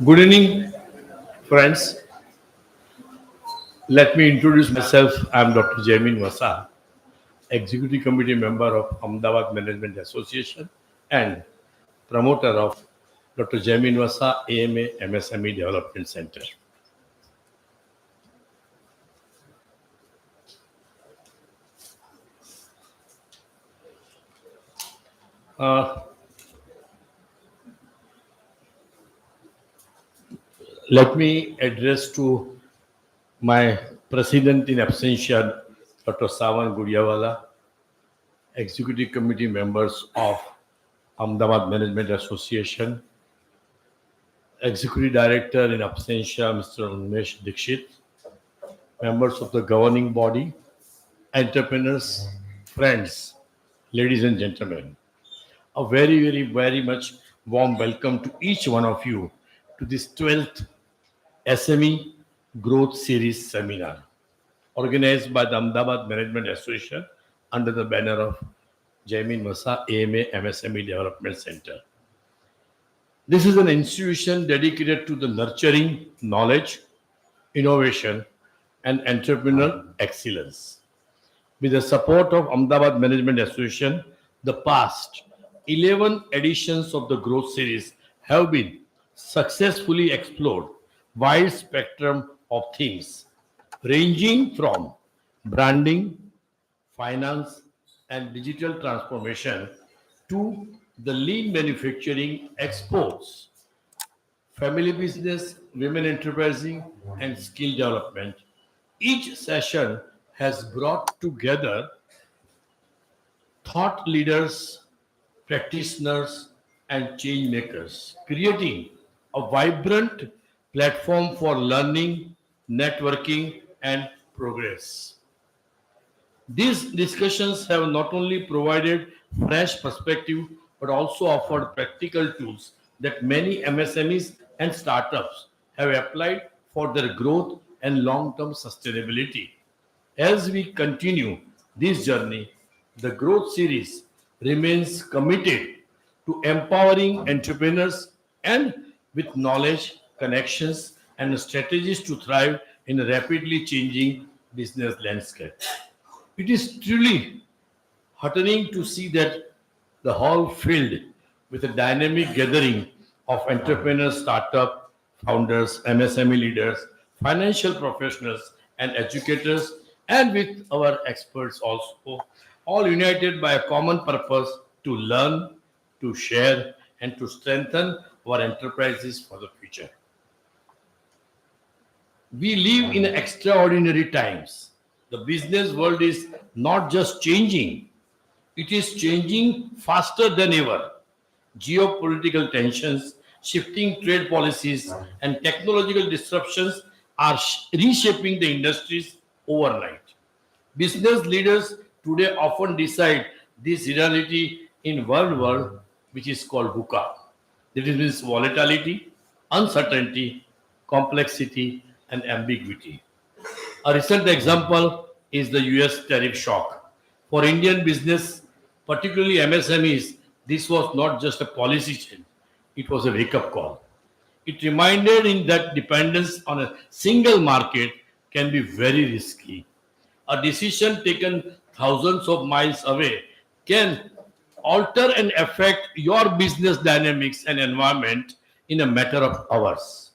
Good evening, friends. Let me introduce myself. I'm Dr. Jamin Wasa, Executive Committee member of Ahmedabad Management Association and promoter of Dr. Jamin Wasa AMA MSME Development Center. Uh, Let me address to my President in absentia, Dr. Sawan Guriawala, Executive Committee members of Ahmedabad Management Association, Executive Director in absentia, Mr. Umesh Dikshit, members of the governing body, entrepreneurs, friends, ladies and gentlemen. A very, very, very much warm welcome to each one of you to this 12th SME Growth Series seminar organized by the Ahmedabad Management Association under the banner of Jaimin Masa AMA MSME Development Center. This is an institution dedicated to the nurturing knowledge, innovation, and entrepreneurial excellence. With the support of Ahmedabad Management Association, the past 11 editions of the Growth Series have been successfully explored wide spectrum of themes ranging from branding, finance, and digital transformation to the lean manufacturing exports, family business, women enterprising, and skill development. Each session has brought together thought leaders, practitioners, and change makers, creating a vibrant platform for learning, networking, and progress. These discussions have not only provided fresh perspective but also offered practical tools that many MSMEs and startups have applied for their growth and long-term sustainability. As we continue this journey, the Growth Series remains committed to empowering entrepreneurs and with knowledge, connections, and strategies to thrive in a rapidly changing business landscape. It is truly heartening to see that the hall filled with a dynamic gathering of entrepreneurs, startup founders, MSME leaders, financial professionals, and educators, and with our experts also, all united by a common purpose to learn, to share, and to strengthen our enterprises for the future. We live in extraordinary times. The business world is not just changing, it is changing faster than ever. Geopolitical tensions, shifting trade policies, and technological disruptions are reshaping the industries overnight. Business leaders today often decide this reality in one word, which is called VUCA. That means volatility, uncertainty, complexity, and ambiguity. A recent example is the US tariff shock. For Indian business, particularly MSMEs, this was not just a policy change, it was a wake up call. It reminded in that dependence on a single market can be very risky. A decision taken thousands of miles away can alter and affect your business dynamics and environment in a matter of hours.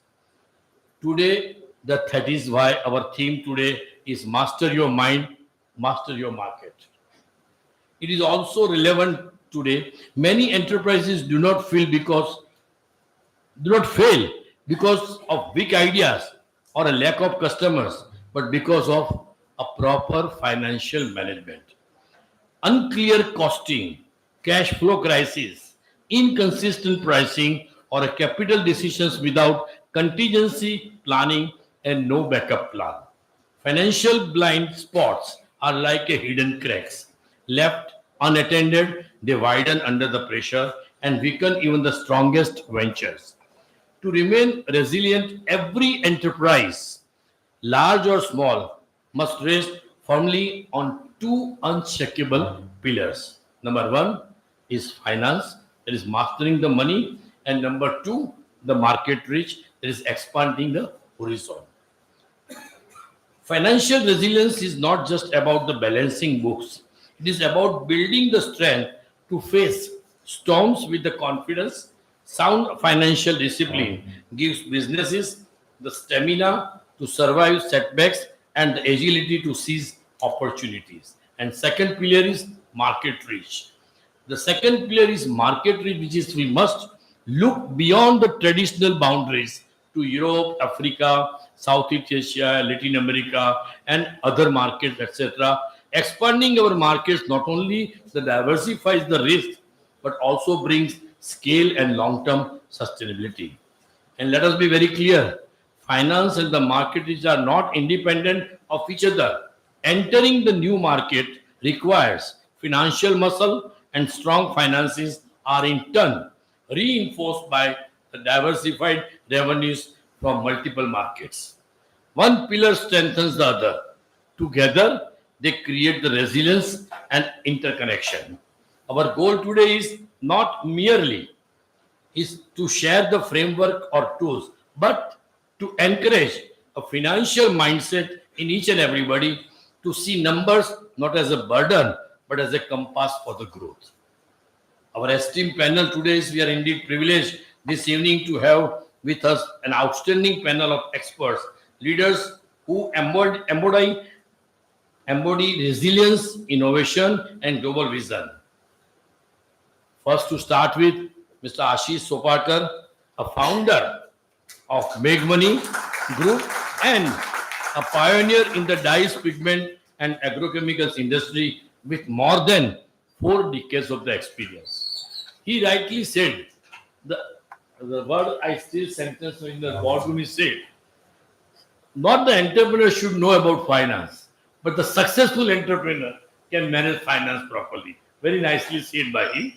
Today, that is why our theme today is Master Your Mind, Master Your Market. It is also relevant today. Many enterprises do not fail because of weak ideas or a lack of customers, but because of a proper financial management. Unclear costing, cash flow crisis, inconsistent pricing, or a capital decisions without contingency planning and no backup plan. Financial blind spots are like a hidden cracks. Left unattended, they widen under the pressure and weaken even the strongest ventures. To remain resilient, every enterprise, large or small, must rest firmly on two unshakable pillars. Number one is finance, that is mastering the money, and number two, the market reach, that is expanding the horizon. Financial resilience is not just about the balancing books. It is about building the strength to face storms with the confidence. Sound financial discipline gives businesses the stamina to survive setbacks and the agility to seize opportunities. And second pillar is market reach. The second pillar is market reach, which is we must look beyond the traditional boundaries to Europe, Africa, Southeast Asia, Latin America, and other markets, etc. Expanding our markets not only diversifies the risk, but also brings scale and long-term sustainability. And let us be very clear, finance and the markets are not independent of each other. Entering the new market requires financial muscle, and strong finances are in turn reinforced by the diversified revenues from multiple markets. One pillar strengthens the other. Together, they create the resilience and interconnection. Our goal today is not merely is to share the framework or tools, but to encourage a financial mindset in each and everybody to see numbers not as a burden, but as a compass for the growth. Our esteemed panel today is we are indeed privileged this evening to have with us an outstanding panel of experts, leaders who embody resilience, innovation, and global vision. First, to start with, Mr. Ashish Sopakar, a founder of Make Money Group and a pioneer in the dyes, pigment, and agrochemicals industry with more than 4 decades of the experience. He rightly said, the, the word I still sentence in the boardroom is said, not the entrepreneur should know about finance, but the successful entrepreneur can manage finance properly. Very nicely said by him.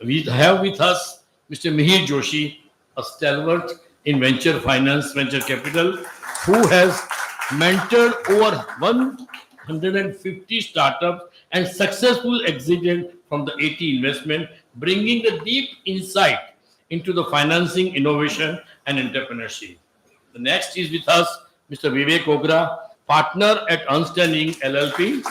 We have with us Mr. Mihir Joshi, a stalwart in venture finance, venture capital, who has mentored over 150 startups and successful exited from the 80 investment, bringing the deep insight into the financing, innovation, and entrepreneurship. The next is with us Mr. Vivek Ogra, partner at Ernst& Young LLP,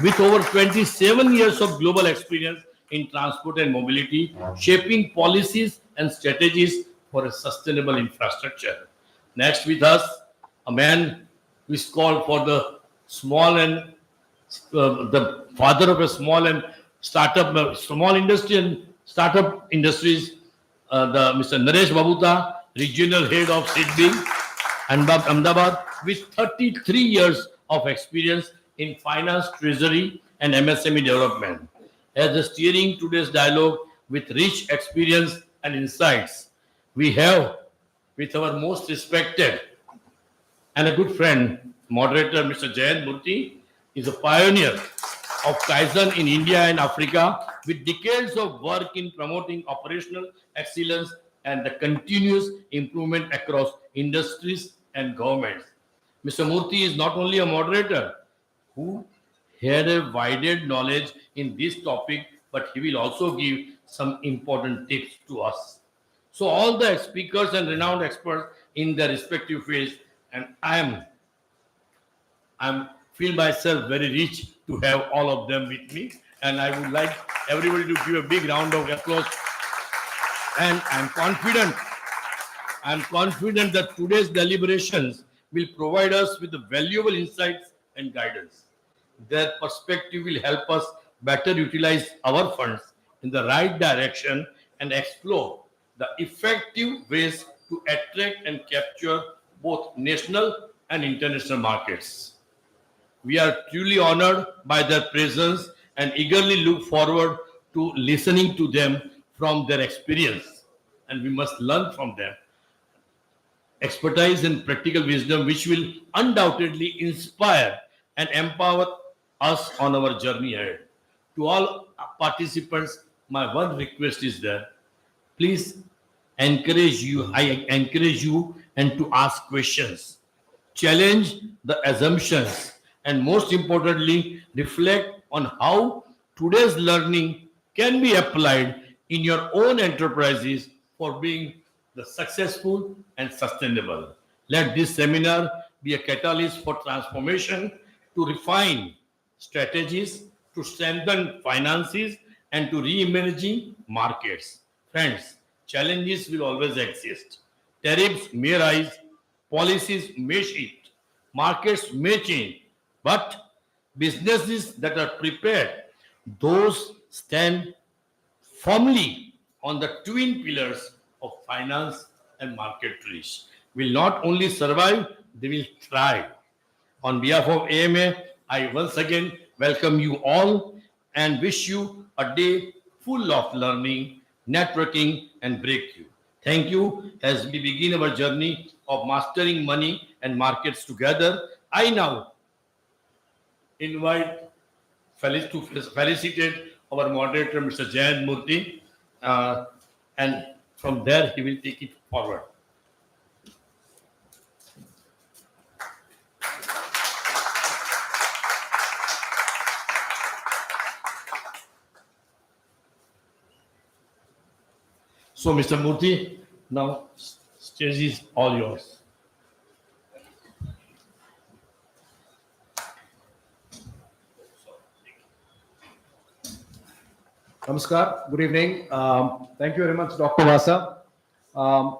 with over 27 years of global experience in transport and mobility, shaping policies and strategies for a sustainable infrastructure. Next with us, a man who is called for the small and the father of a small and startup, small industry and startup industries, the Mr. Naresh Babuta, regional head of SIDBI and Ahmedabad, with 33 years of experience in finance, treasury, and MSME development. As the steering today's dialogue with rich experience and insights, we have with our most respected and a good friend, moderator Mr. Jayant Murthy, is a pioneer of Kaizen in India and Africa with decades of work in promoting operational excellence and the continuous improvement across industries and governments. Mr. Murthy is not only a moderator who had a widened knowledge in this topic, but he will also give some important tips to us. So all the speakers and renowned experts in their respective fields, and I'm feel myself very rich to have all of them with me, and I would like everybody to give a big round of applause. And I'm confident that today's deliberations will provide us with the valuable insights and guidance. Their perspective will help us better utilize our funds in the right direction and explore the effective ways to attract and capture both national and international markets. We are truly honored by their presence and eagerly look forward to listening to them from their experience. And we must learn from them expertise and practical wisdom, which will undoubtedly inspire and empower us on our journey ahead. To all participants, my one request is that please I encourage you and to ask questions, challenge the assumptions, and most importantly, reflect on how today's learning can be applied in your own enterprises for being the successful and sustainable. Let this seminar be a catalyst for transformation, to refine strategies, to strengthen finances, and to re-emerging markets. Friends, challenges will always exist. Tariffs may rise, policies may shift, markets may change, but businesses that are prepared, those stand firmly on the twin pillars of finance and market risk, will not only survive, they will thrive. On behalf of AMA, I once again welcome you all and wish you a day full of learning, networking, and breakthrough. Thank you. As we begin our journey of mastering money and markets together, I now invite to felicitate our moderator, Mr. Jayant Murthy, and from there he will take it forward. So, Mr. Murthy, now stage is all yours. Namaskar, good evening. Thank you very much, Dr. Vasa.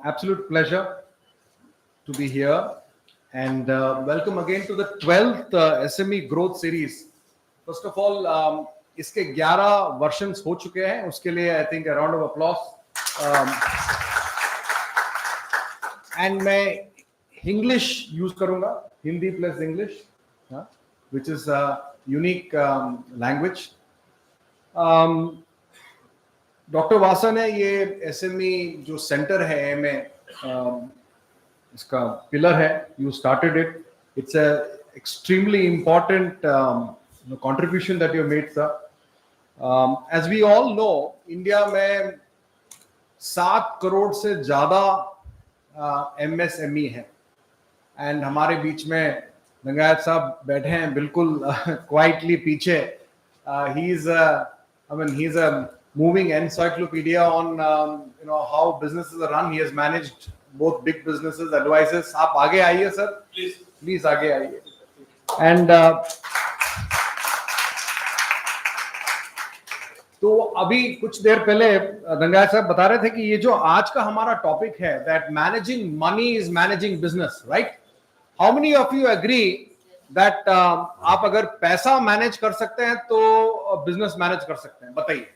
Absolute pleasure to be here. And welcome again to the 12th SME Growth Series. First of all, इसके 11 versions हो चुके हैं, उसके लिए I think a round of applause. And मैं English use करूँगा, Hindi plus English, which is a unique language. Doctor Vasa ने ये एसएमई जो सेंटर है एएमए इसका पिलर है, you started it, it's a extremely important contribution that you made sir. As we all know, India में 7 करोड़ से ज्यादा एमएसएमई है, एंड हमारे बीच में रंगायत साहब बैठे हैं बिल्कुल क्वाइटली पीछे. He is a moving encyclopedia on how businesses are run. He has managed both big businesses, advisors. आप आगे आइए सर, please आगे आइए. And तो अभी कुछ देर पहले रंगायत साहब बता रहे थे कि ये जो आज का हमारा टॉपिक है, that managing money is managing business, right? How many of you agree that आप अगर पैसा मैनेज कर सकते हैं तो बिजनेस मैनेज कर सकते हैं? बताइए.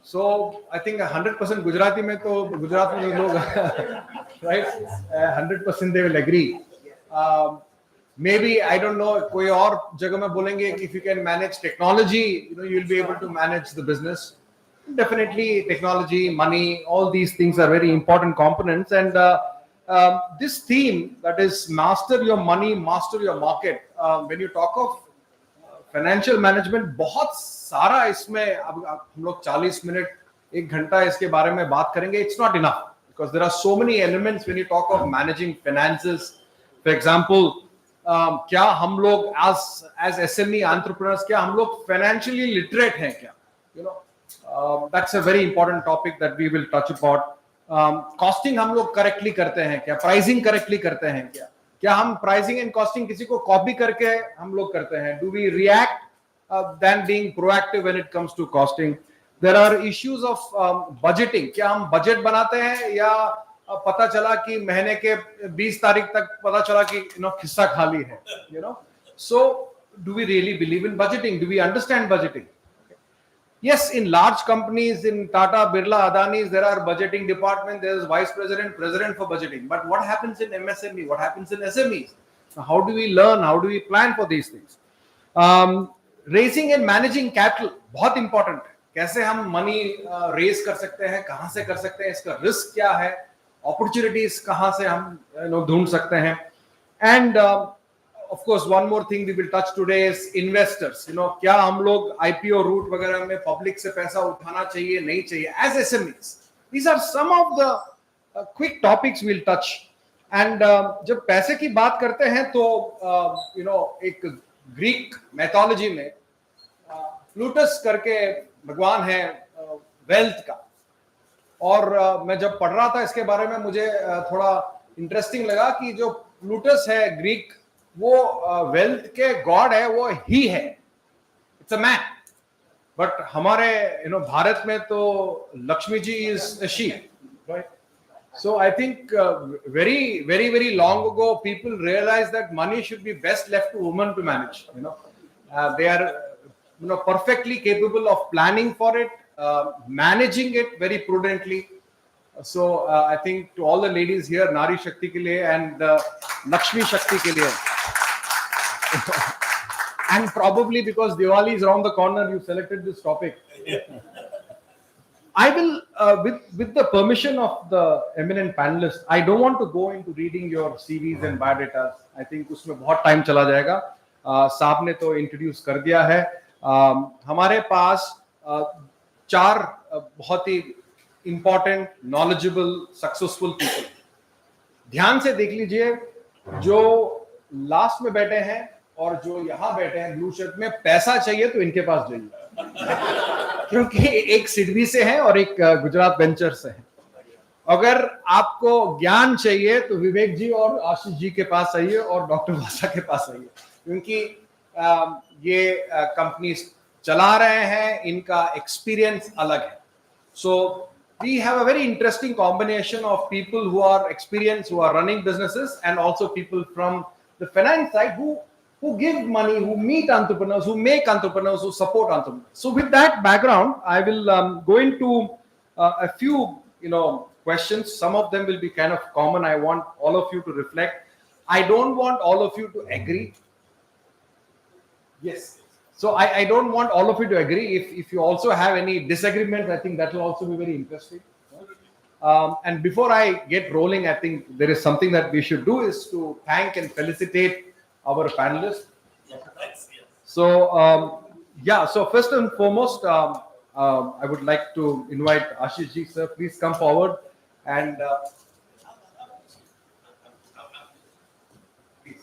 So I think 100% गुजराती में तो गुजरात में लोग right 100% they will agree. Maybe I don't know, कोई और जगह में बोलेंगे if you can manage technology, you will be able to manage the business. Definitely technology, money, all these things are very important components. And this theme, that is master your money, master your market, when you talk of financial management, बहुत सारा इसमें अब हम लोग 40 minute 1 घंटा इसके बारे में बात करेंगे. It's not enough because there are so many elements when you talk of managing finances. For example, क्या हम लोग एज एसएमई एंटरप्रेन्योर्स, क्या हम लोग फाइनेंशियली लिटरेट हैं क्या? That's a very important topic that we will touch about. Costing हम लोग करेक्टली करते हैं क्या? प्राइसिंग करेक्टली करते हैं क्या? क्या हम प्राइसिंग एंड कॉस्टिंग किसी को कॉपी करके हम लोग करते हैं? Do we react then being proactive when it comes to costing? There are issues of budgeting. क्या हम बजट बनाते हैं या पता चला कि महीने के 20 तारीख तक पता चला कि खिस्सा खाली है? So do we really believe in budgeting? Do we understand budgeting? Yes, in large companies, in Tata, Birla, Adani's, there are budgeting department, there is vice president, president for budgeting. But what happens in MSME? What happens in SMEs? How do we learn? How do we plan for these things? Raising and managing capital, बहुत important है. कैसे हम money raise कर सकते हैं? कहाँ से कर सकते हैं? इसका risk क्या है? Opportunities कहाँ से हम ढूंढ सकते हैं? And of course, one more thing we will touch today is investors. क्या हम लोग IPO route वगैरह में public से पैसा उठाना चाहिए, नहीं चाहिए? As SMEs, These are some of the quick topics we'll touch. And जब पैसे की बात करते हैं तो एक ग्रीक मैथोलॉजी में प्लूटस करके भगवान है वेल्थ का. और मैं जब पढ़ रहा था इसके बारे में मुझे थोड़ा इंटरेस्टिंग लगा कि जो प्लूटस है ग्रीक, वो वेल्थ के गॉड है, वो ही है, इट्स अ मैन. बट हमारे भारत में तो Lakshmi ji is a she, right? So I think very, very, very long ago, people realized that money should be best left to women to manage. They are perfectly capable of planning for it, managing it very prudently. So I think to all the ladies here, Nari Shakti ke liye and Lakshmi Shakti ke liye. And probably because Diwali is around the corner, you selected this topic. I will, with the permission of the eminent panelists, I don't want to go into reading your CVs and biodatas. I think उसमें बहुत time चला जाएगा. साहब ने तो introduce कर दिया है. हमारे पास 4 बहुत ही important, knowledgeable, successful people. ध्यान से देख लीजिए, जो लास्ट में बैठे हैं और जो यहाँ बैठे हैं ब्लू शर्ट में, पैसा चाहिए तो इनके पास जाइए, क्योंकि एक सिडबी से है और एक गुजरात वेंचर से है. अगर आपको ज्ञान चाहिए तो विवेक जी और आशीष जी के पास आइए और डॉक्टर भाषा के पास आइए, क्योंकि ये कंपनी चला रहे हैं, इनका एक्सपीरियंस अलग है. सो we have a very interesting combination of people who are experienced, who are running businesses, and also people from the finance side who give money, who meet entrepreneurs, who make entrepreneurs, who support entrepreneurs. So with that background, I will go into a few questions. Some of them will be kind of common. I want all of you to reflect. I don't want all of you to agree. Yes. So I don't want all of you to agree. If you also have any disagreements, I think that will also be very interesting. And before I get rolling, I think there is something that we should do is to thank and felicitate our panelists. So so first and foremost, I would like to invite Ashish ji, sir. Please come forward and please.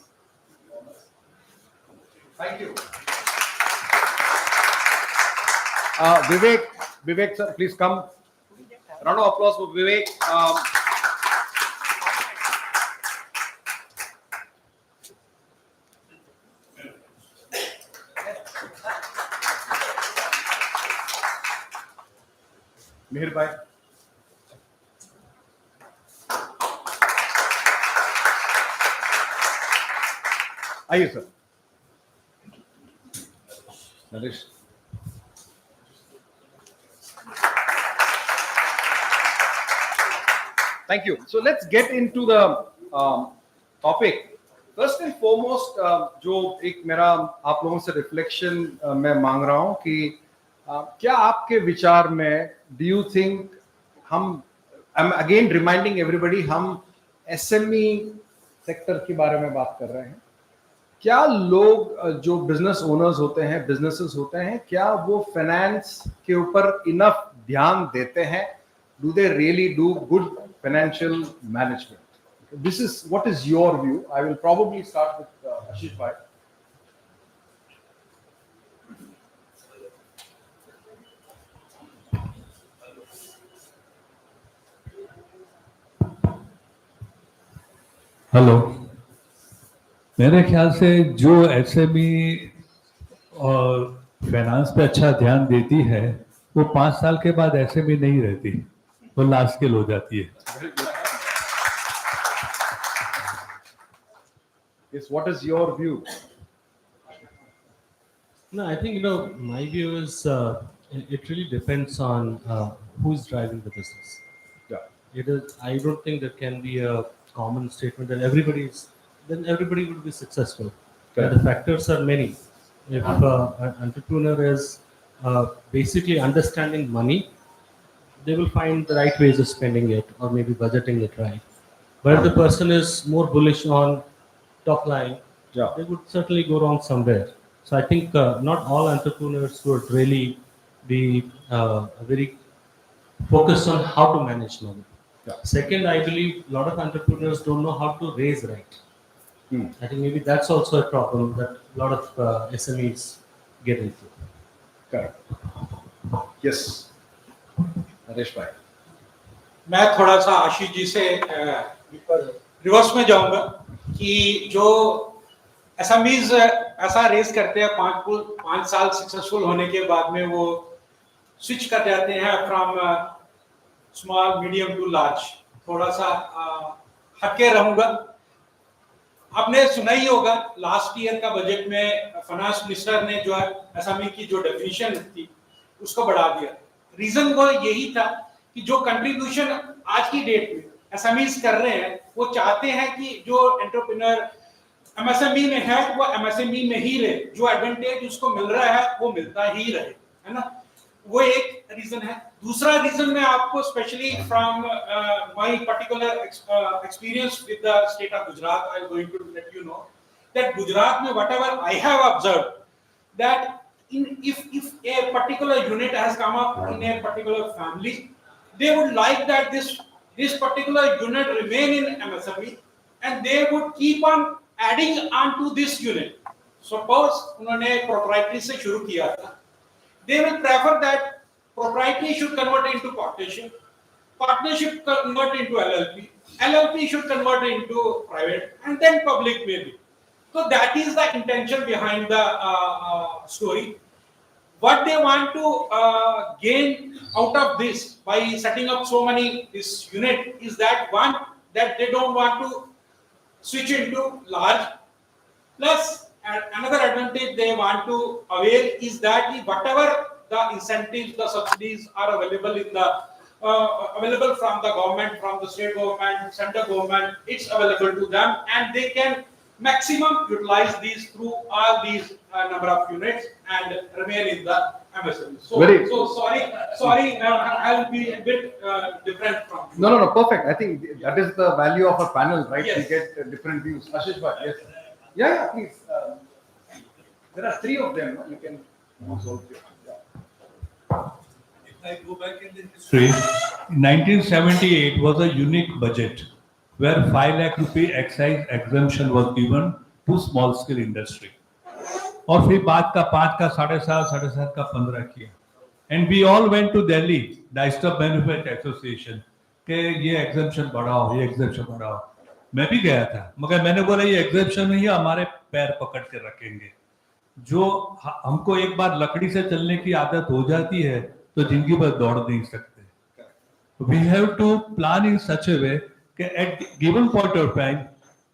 Thank you. Vivek sir, please come. Round of applause for Vivek. Mihir bhai. आइए sir. Naresh. Thank you. So let's get into the topic. First and foremost, जो एक मेरा आप लोगों से reflection मैं मांग रहा हूँ कि क्या आपके विचार में do you think I'm again reminding everybody, हम SME सेक्टर के बारे में बात कर रहे हैं. क्या लोग जो बिजनेस ओनर्स होते हैं, बिजनेसेस होते हैं, क्या वो फाइनेंस के ऊपर इनफ ध्यान देते हैं? Do they really do good financial management? This is what is your view. I will probably start with Ashish bhai. Hello. मेरे ख्याल से जो एसएमई और फाइनेंस पे अच्छा ध्यान देती है, वो 5 साल के बाद एसएमई नहीं रहती, वो लास्ट स्केल हो जाती है. Yes, what is your view? No, I think my view is it really depends on who's driving the business. Yeah. It is. I don't think there can be a common statement that everybody would be successful. Correct. The factors are many. If an entrepreneur is basically understanding money, they will find the right ways of spending it or maybe budgeting it right. But if the person is more bullish on top line, they would certainly go wrong somewhere. So I think not all entrepreneurs would really be very focus on how to manage money. Yeah. Second, I believe a lot of entrepreneurs don't know how to raise right. Hmm. I think maybe that's also a problem that a lot of SMEs get into. Correct. Yes. Naresh भाई. मैं थोड़ा सा आशीष जी से reverse में जाऊंगा कि जो SMEs ऐसा रेस करते हैं 5 साल सक्सेसफुल होने के बाद में वो स्विच कर जाते हैं from small medium to large. थोड़ा सा हटके रहूंगा. आपने सुना ही होगा लास्ट ईयर का बजट में फाइनेंस मिनिस्टर ने जो है एसएमई की जो डेफिनेशन थी उसको बढ़ा दिया. रीजन वो यही था कि जो कंट्रीब्यूशन आज की डेट में एसएमईज कर रहे हैं वो चाहते हैं कि जो एंटरप्रेन्योर एमएसएमई में है वो एमएसएमई में ही रहे. जो एडवांटेज उसको मिल रहा है वो मिलता ही रहे, है ना. वो एक रीजन है. दूसरा रीजन मैं आपको specially from my particular experience with the state of Gujarat I am going to let you know that Gujarat में whatever I have observed that if a particular unit has come up in a particular family, they would like that this particular unit remain in MSME and they would keep on adding on to this unit. Suppose उन्होंने proprietary से शुरू किया था, they will prefer that proprietary should convert into partnership, partnership convert into LLP, LLP should convert into private and then public maybe. So that is the intention behind the story. What they want to gain out of this by setting up so many this unit is that one, that they don't want to switch into large. Plus another advantage they want to avail is that whatever the incentives, the subsidies are available in the available from the government, from the state government, central government, it's available to them and they can maximum utilize these through all these number of units and remain in the MSME. So sorry, I'll be a bit different from you. No, perfect. I think that is the value of a panel, right? Yes. We get different views. Ashish bhai, yes. Yeah, please. There are 3 of them. You can also. If I go back in the history, 1978 was a unique budget where 5 lakh rupee excise exemption was given to small scale industry. और फिर बाद का 5 का 7.5 का 15 किया. And we all went to Delhi, Dyestuff Manufacturers Association, कि ये exemption बढ़ाओ, ये exemption बढ़ाओ. मैं भी गया था, मगर मैंने बोला ये exemption नहीं है, हमारे पैर पकड़ के रखेंगे. जो हमको एक बार लकड़ी से चलने की आदत हो जाती है तो जिंदगी भर दौड़ नहीं सकते. We have to plan in such a way कि at given point of time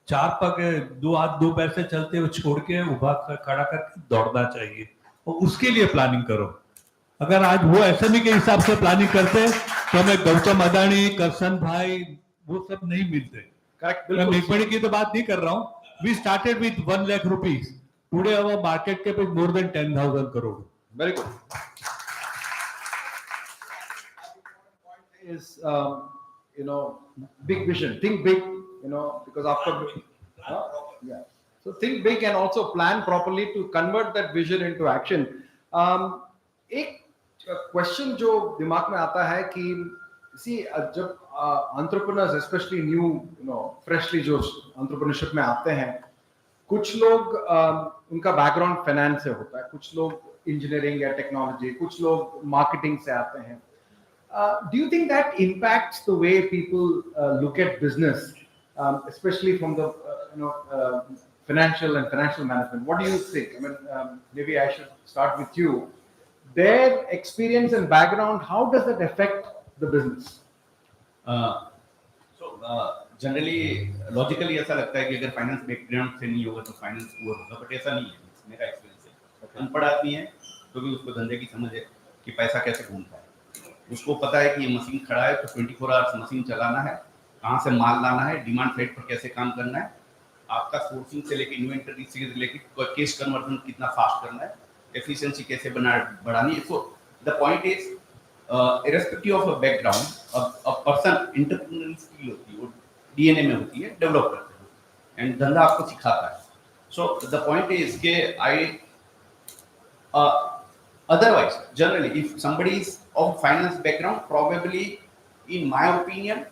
4 पग 2 हाथ 2 पैर से चलते हुए छोड़ के उभा खड़ा करके दौड़ना चाहिए और उसके लिए प्लानिंग करो. अगर आज वो एसएमई के हिसाब से प्लानिंग करते तो हमें गौतम अदानी, करसन भाई वो सब नहीं मिलते. Correct. मैं मेकमणी की तो बात नहीं कर रहा हूँ. We started with 1 lakh rupees. Today our market cap is more than 10,000 crore. Very good. Is big vision. Think big. Because after yeah. So think big and also plan properly to convert that vision into action. एक question जो दिमाग में आता है कि जब entrepreneurs especially new freshly जो entrepreneurship में आते हैं, कुछ लोग उनका बैकग्राउंड फाइनेंस से होता है, कुछ लोग इंजीनियरिंग या टेक्नोलॉजी, कुछ लोग मार्केटिंग से आते हैं. Do you think that impacts the way people look at business, especially from the financial and financial management? What do you think? I mean, maybe I should start with you. Their experience and background, how does that affect the business? Generally logically ऐसा लगता है कि अगर finance background से नहीं होगा तो finance poor होगा, बट ऐसा नहीं है. मेरा एक्सपीरियंस है. अनपढ़ आदमी है तो भी उसको धंधे की समझ है कि पैसा कैसे घूमता है. उसको पता है कि ये मशीन खड़ा है तो 24 आवर्स मशीन चलाना है, कहाँ से माल लाना है, डिमांड साइड पर कैसे काम करना है, आपका सोर्सिंग से लेकर इन्वेंटरी से लेकर कैश कन्वर्जन कितना फास्ट करना है, एफिशिएंसी कैसे बढ़ानी है. सो the point is irrespective of a background, a person entrepreneurial skill होती है, वो डीएनए में होती है, डेवलप करते हैं एंड धंधा आपको सिखाता है. सो द पॉइंट इज के आई otherwise generally if somebody is of finance background, probably, in my opinion,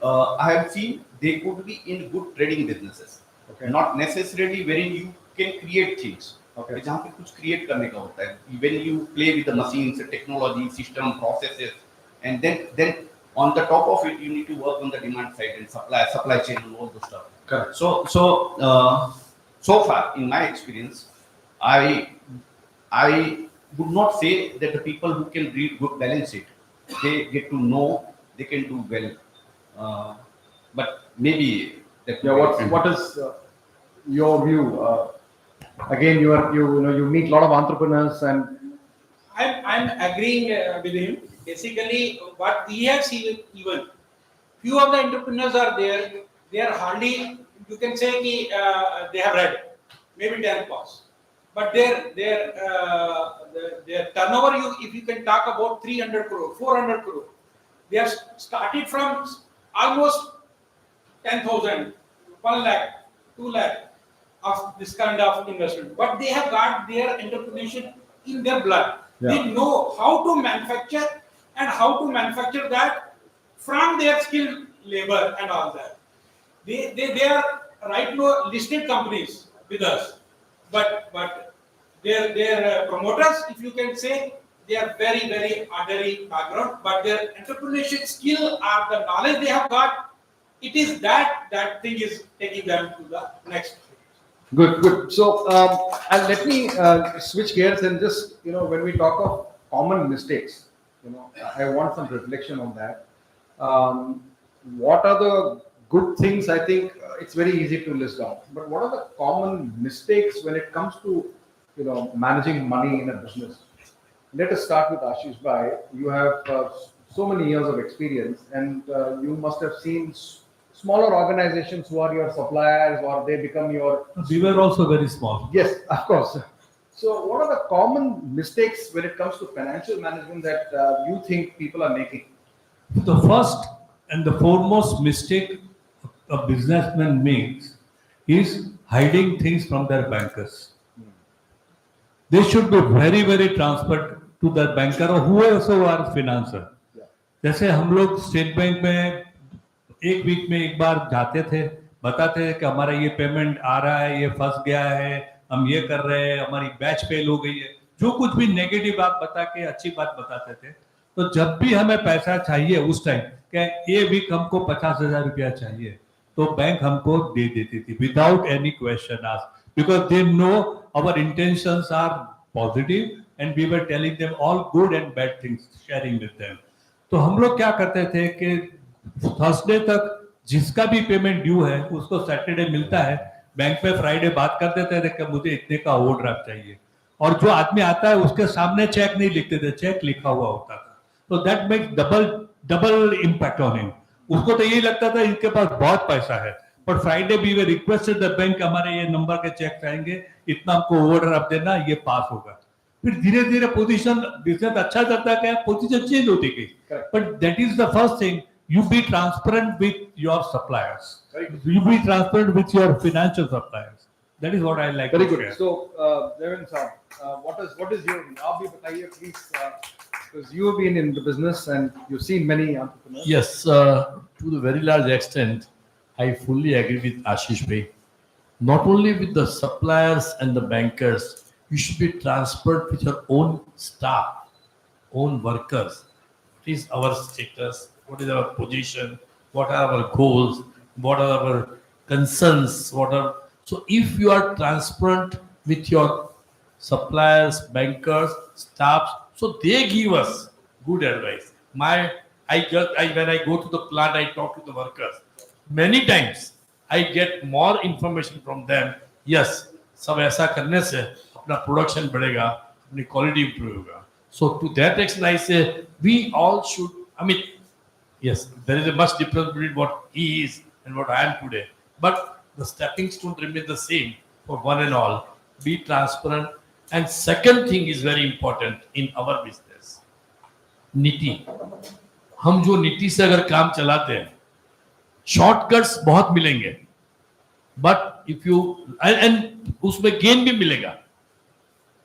I have seen they could be in good trading businesses. Okay. Not necessarily wherein you can create things. Okay. जहाँ पे कुछ create करने का होता है. When you play with the machines, the technology, system, processes, and then on the top of it, you need to work on the demand side and supply chain and all those stuff. Correct. So far, in my experience, I would not say that the people who can read good balance sheet, they get to know they can do well. But maybe that Yeah, what is your view? Again, you meet a lot of entrepreneurs, and I'm agreeing with him. Basically, what we have seen, even few of the entrepreneurs are there. They are hardly, you can say, they have read maybe 10 pass, but their turnover, if you can talk about 300 crore, 400 crore, they have started from almost 10,000, 1 lakh, 2 lakh of this kind of investment. But they have got their entrepreneurship in their blood. Yeah. They know how to manufacture and how to manufacture that from their skilled labor and all that. They are right now listed companies with us, but their promoters, if you can say, they are very ordinary background, but their entrepreneurship skill or the knowledge they have got, it is that thing is taking them to the next phase. good. So, and let me switch gears and just, when we talk of common mistakes, I want some reflection on that. What are the good things? I think it's very easy to list down, but what are the common mistakes when it comes to, managing money in a business? Let us start with Ashish Bhai. You have so many years of experience, and you must have seen smaller organizations who are your suppliers, or they become your. We were also very small. Yes, of course. So, what are the common mistakes when it comes to financial management that you think people are making? The first and the foremost mistake a businessman makes is hiding things from their bankers. They should be very transparent to their banker or whoever financer. Yeah. जैसे हम लोग state bank में एक week में एक बार जाते थे, बताते थे कि हमारा ये पेमेंट आ रहा है, ये फंस गया है, हम ये कर रहे हैं, हमारी बैच फेल हो गई है, जो कुछ भी नेगेटिव बात बता के अच्छी बात बताते थे. तो जब भी हमें पैसा चाहिए उस टाइम कि ये वीक हमको 50,000 रुपया चाहिए, तो बैंक हमको दे देती थी without any question ask, because they know our intentions are positive and we were telling them all good and bad things, sharing with them. तो हम लोग क्या करते थे कि थर्सडे तक जिसका भी पेमेंट ड्यू है उसको सैटरडे मिलता है, बैंक में फ्राइडे बात कर देते थे कि मुझे इतने का ओवरड्राफ्ट चाहिए, और जो आदमी आता है उसके सामने चेक नहीं लिखते थे, चेक लिखा हुआ होता था. तो that makes double impact on him. उसको तो यही लगता था इनके पास बहुत पैसा है, पर Friday we were requested the bank, हमारे ये नंबर के चेक आएंगे, इतना हमको ओवरड्राफ्ट देना, ये पास होगा. फिर धीरे धीरे पोजीशन बिजनेस अच्छा चलता गया, पोजीशन चेंज होती गई. But that is the first thing, you be transparent with your suppliers. You be transparent with your financial suppliers. That is what I like. Very to good. share. So, Devin sir, what is your? आप भी बताइए please, because you have been in the business and you've seen many entrepreneurs. Yes, to the very large extent, I fully agree with Ashish Bhai. Not only with the suppliers and the bankers, you should be transparent with your own staff, own workers. What is our status? What is our position? What are our goals? What are our concerns? So if you are transparent with your suppliers, bankers, staffs, so they give us good advice. When I go to the plant, I talk to the workers. Many times I get more information from them. Yes, सब ऐसा करने से अपना production बढ़ेगा, अपनी quality improve होगा. So to that extent, I say we all should. I mean, yes, there is a much difference between what he is and what I am today. But the stepping stone remain the same for one and all. Be transparent. And second thing is very important in our business. नीति. हम जो नीति से अगर काम चलाते हैं, shortcuts बहुत मिलेंगे. But if you and उसमें गेन भी मिलेगा.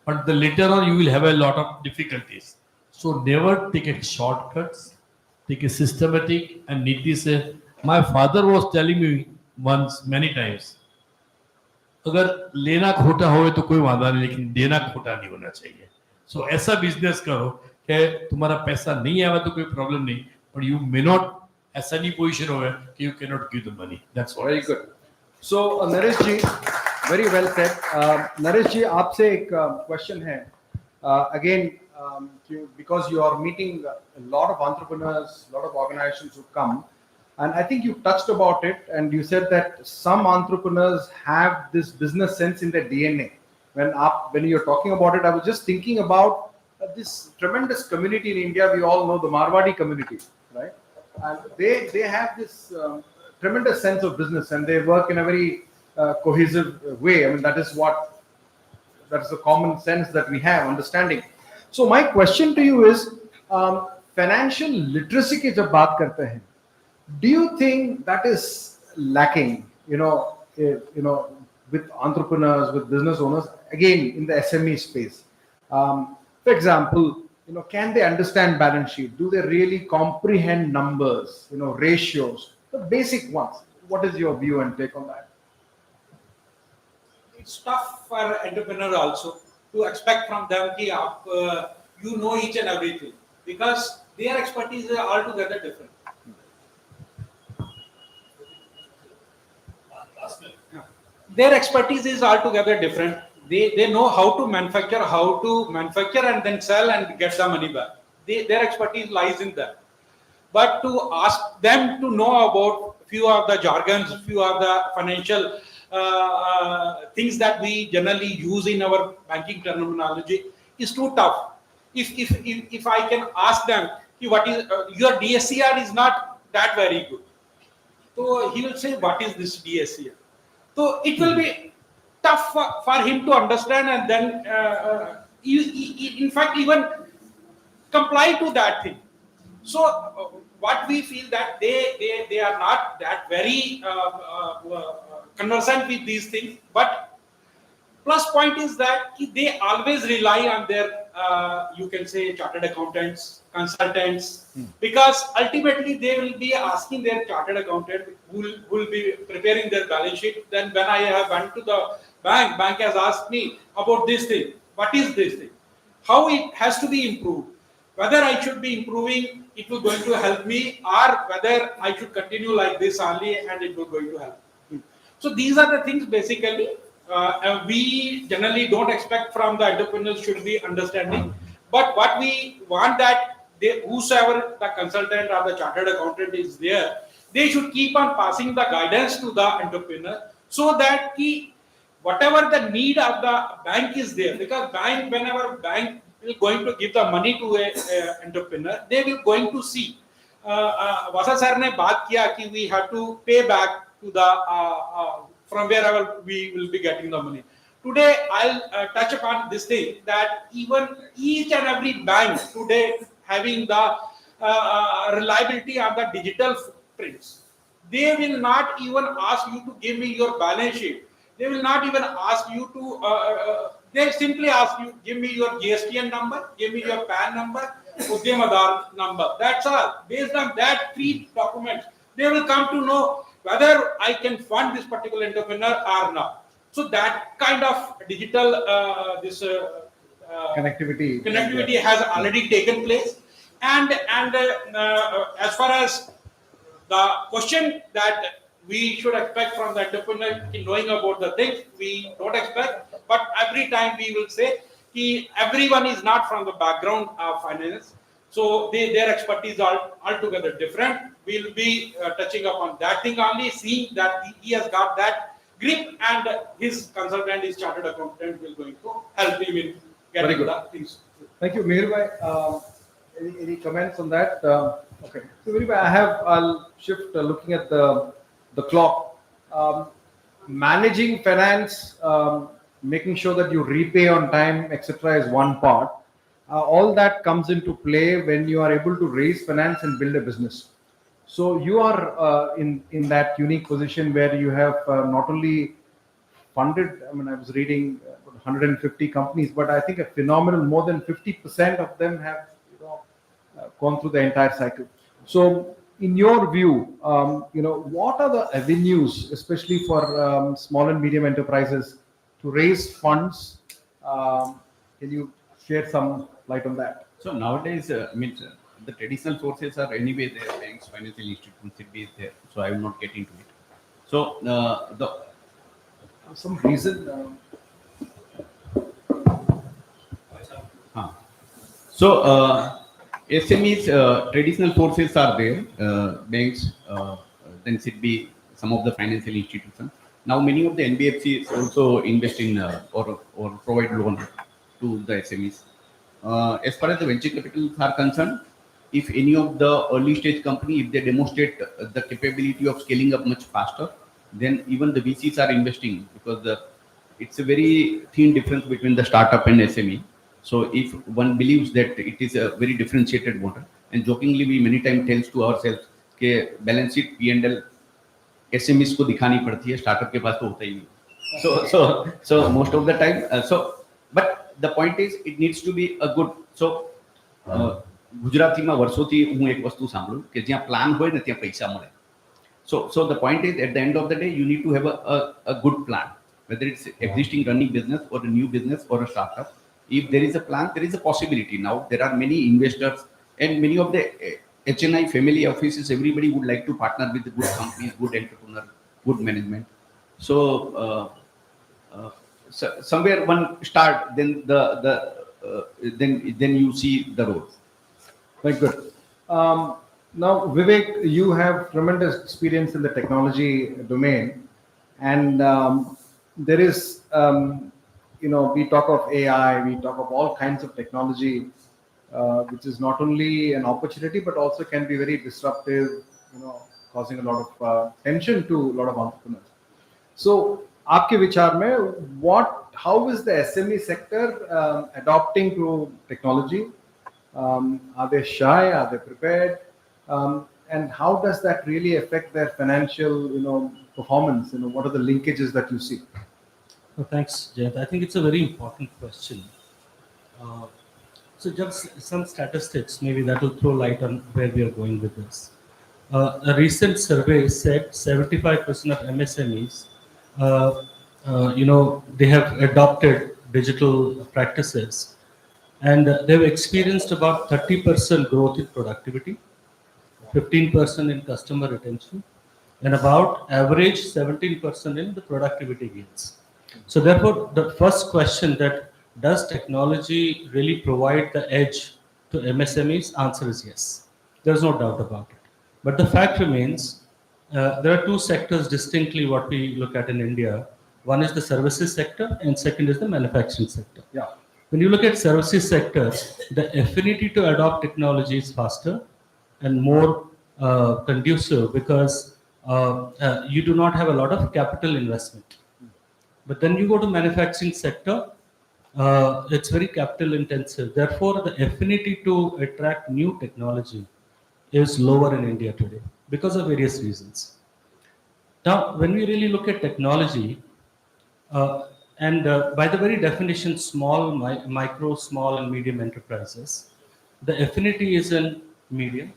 But the later on you will have a lot of difficulties. So never take a shortcuts, take a systematic and neatly say. My father was telling me once many times, अगर लेना खोटा हो तो कोई वादा नहीं, लेकिन देना खोटा नहीं होना चाहिए. सो ऐसा बिजनेस करो कि तुम्हारा पैसा नहीं आया तो कोई प्रॉब्लम नहीं, बट यू मे नॉट, ऐसा नहीं पोजीशन हो कि you can not give the money. That's all. Very good. So, Naresh ji, very well said. Naresh ji, आपसे एक question है. Again, because you are meeting a lot of entrepreneurs, a lot of organizations who come, and I think you touched about it, and you said that some entrepreneurs have this business sense in their DNA. When you're talking about it, I was just thinking about this tremendous community in India. We all know the Marwadi community, right? And they have this tremendous sense of business, and they work in a very cohesive way. I mean, that is the common sense that we have, understanding. So my question to you is, financial literacy की जब बात करते हैं, do you think that is lacking? With entrepreneurs, with business owners, again in the SME space. For example, can they understand balance sheet? Do they really comprehend numbers? Ratios, the basic ones. What is your view and take on that? It's tough for entrepreneur also to expect from them that you know each and everything, because their expertise is altogether different. Their expertise is altogether different. They know how to manufacture and then sell and get the money back. Their expertise lies in that. But to ask them to know about few of the jargons, few of the financial things that we generally use in our banking terminology is too tough. If I can ask them, what is your DSCR is not that very good, so he will say, what is this DSCR? So it will be tough for him to understand, and then in fact even comply to that thing. So what we feel that they are not that very conversant with these things, but plus point is that they always rely on their you can say chartered accountants, consultants, because ultimately they will be asking their chartered accountant who will be preparing their balance sheet. Then when I have went to the bank has asked me about this thing, what is this thing, how it has to be improved, whether I should be improving, it will going to help me, or whether I should continue like this only and it will going to help me. So these are the things basically we generally don't expect from the entrepreneurs should be understanding, but what we want that whosoever the consultant or the chartered accountant is there, they should keep on passing the guidance to the entrepreneur, so that whatever the need of the bank is there, because whenever bank will going to give the money to a entrepreneur, they will going to see. Vasa sir ne baat kiya ki we have to pay back to the from wherever we will be getting the money. Today I'll touch upon this thing that even each and every bank today having the reliability on the digital footprints. They will not even ask you to give me your balance sheet. They will not even ask you to. They simply ask you, give me your GSTN number, give me your PAN number, Udyam Aadhar number. That's all. Based on that 3 documents, they will come to know whether I can fund this particular entrepreneur or not. So that kind of digital connectivity has already taken place. And as far as the question that we should expect from the entrepreneur in knowing about the things, we don't expect. But every time we will say that everyone is not from the background of finance. So their expertise are altogether different. We'll be touching upon that thing only, seeing that he has got that grip, and his consultant, his chartered accountant, will going to help him in getting the things. Thank you, Mihir bhai. Any comments on that? Okay. So Mihir bhai, I'll shift looking at the clock. Managing finance, making sure that you repay on time, etc., is one part. All that comes into play when you are able to raise finance and build a business. So you are in that unique position where you have not only funded, I mean, I was reading 150 companies, but I think a phenomenal more than 50% of them have gone through the entire cycle. So, in your view, what are the avenues, especially for small and medium enterprises, to raise funds? Can you share some light on that? So nowadays, the traditional sources are anyway there, banks, financial institutions, SIDBI is there. So I will not get into it. So Some reason. So SMEs, traditional sources are there, banks, then SIDBI, some of the financial institutions. Now many of the NBFCs also invest in or provide loan to the SMEs. As far as the venture capitals are concerned, if any of the early stage company, if they demonstrate the capability of scaling up much faster, then even the VCs are investing, because it's a very thin difference between the startup and SME. So if one believes that it is a very differentiated model, and jokingly we many times tells to ourselves कि balance sheet P&L SMEs को दिखानी पड़ती है, startup के पास तो होता ही नहीं. So most of the time, but the point is it needs to be a good. So ગુજરાતીમાં વર્ષોથી હું એક વસ્તુ સાંભળું કે જ્યાં પ્લાન હોય ને ત્યાં પૈસા મળે. So the point is, at the end of the day, you need to have a good plan, whether it's existing running business or a new business or a startup. If there is a plan, there is a possibility. Now there are many investors and many of the HNI family offices. Everybody would like to partner with good companies, good entrepreneur, good management. So somewhere one start, then then you see the road. Very good. Now, Vivek, you have tremendous experience in the technology domain, and there is, we talk of AI, we talk of all kinds of technology, which is not only an opportunity but also can be very disruptive, causing a lot of tension to a lot of entrepreneurs. So, आपके विचार में, how is the SME sector adopting to technology? Are they shy? Are they prepared? And how does that really affect their financial, performance? What are the linkages that you see? Well, thanks, Jayant. I think it's a very important question. So just some statistics, maybe that will throw light on where we are going with this. A recent survey said 75% of MSMEs, they have adopted digital practices, and they've experienced about 30% growth in productivity, 15% in customer retention, and about average 17% in the productivity gains. So therefore, the first question, that does technology really provide the edge to MSMEs? Answer is yes. There's no doubt about it. But the fact remains, there are two sectors distinctly what we look at in India. One is the services sector, and second is the manufacturing sector. Yeah. When you look at services sector, the affinity to adopt technology is faster and more conducive, because you do not have a lot of capital investment. But then you go to manufacturing sector, it's very capital intensive. Therefore, the affinity to attract new technology is lower in India today because of various reasons. Now, when we really look at technology, and by the very definition, micro, small and medium enterprises, the affinity is in medium,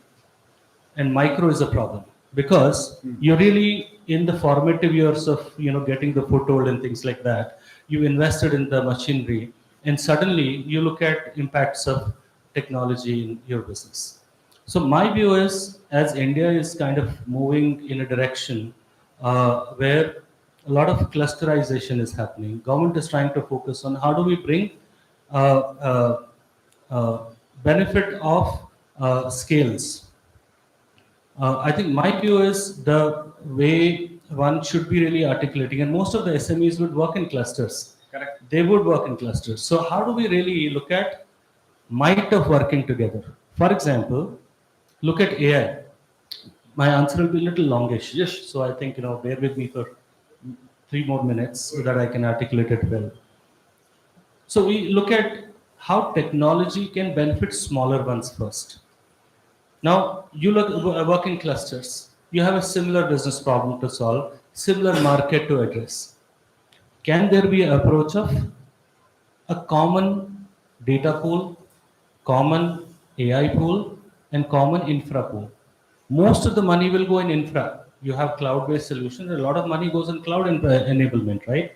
and micro is a problem, because you're really in the formative years of getting the foothold and things like that. You invested in the machinery, and suddenly you look at impacts of technology in your business. So my view is, as India is kind of moving in a direction where a lot of clusterization is happening, government is trying to focus on how do we bring benefit of scales. I think my view is the way one should be really articulating, and most of the SMEs would work in clusters. Correct. They would work in clusters. So how do we really look at might of working together? For example, look at AI. My answer will be a little longish. Yes. So I think, bear with me for 3 more minutes so that I can articulate it well. So we look at how technology can benefit smaller ones first. Now, you work in clusters. You have a similar business problem to solve, similar market to address. Can there be an approach of a common data pool, common AI pool, and common infra pool. Most of the money will go in infra. You have cloud-based solutions. A lot of money goes in cloud enablement, right?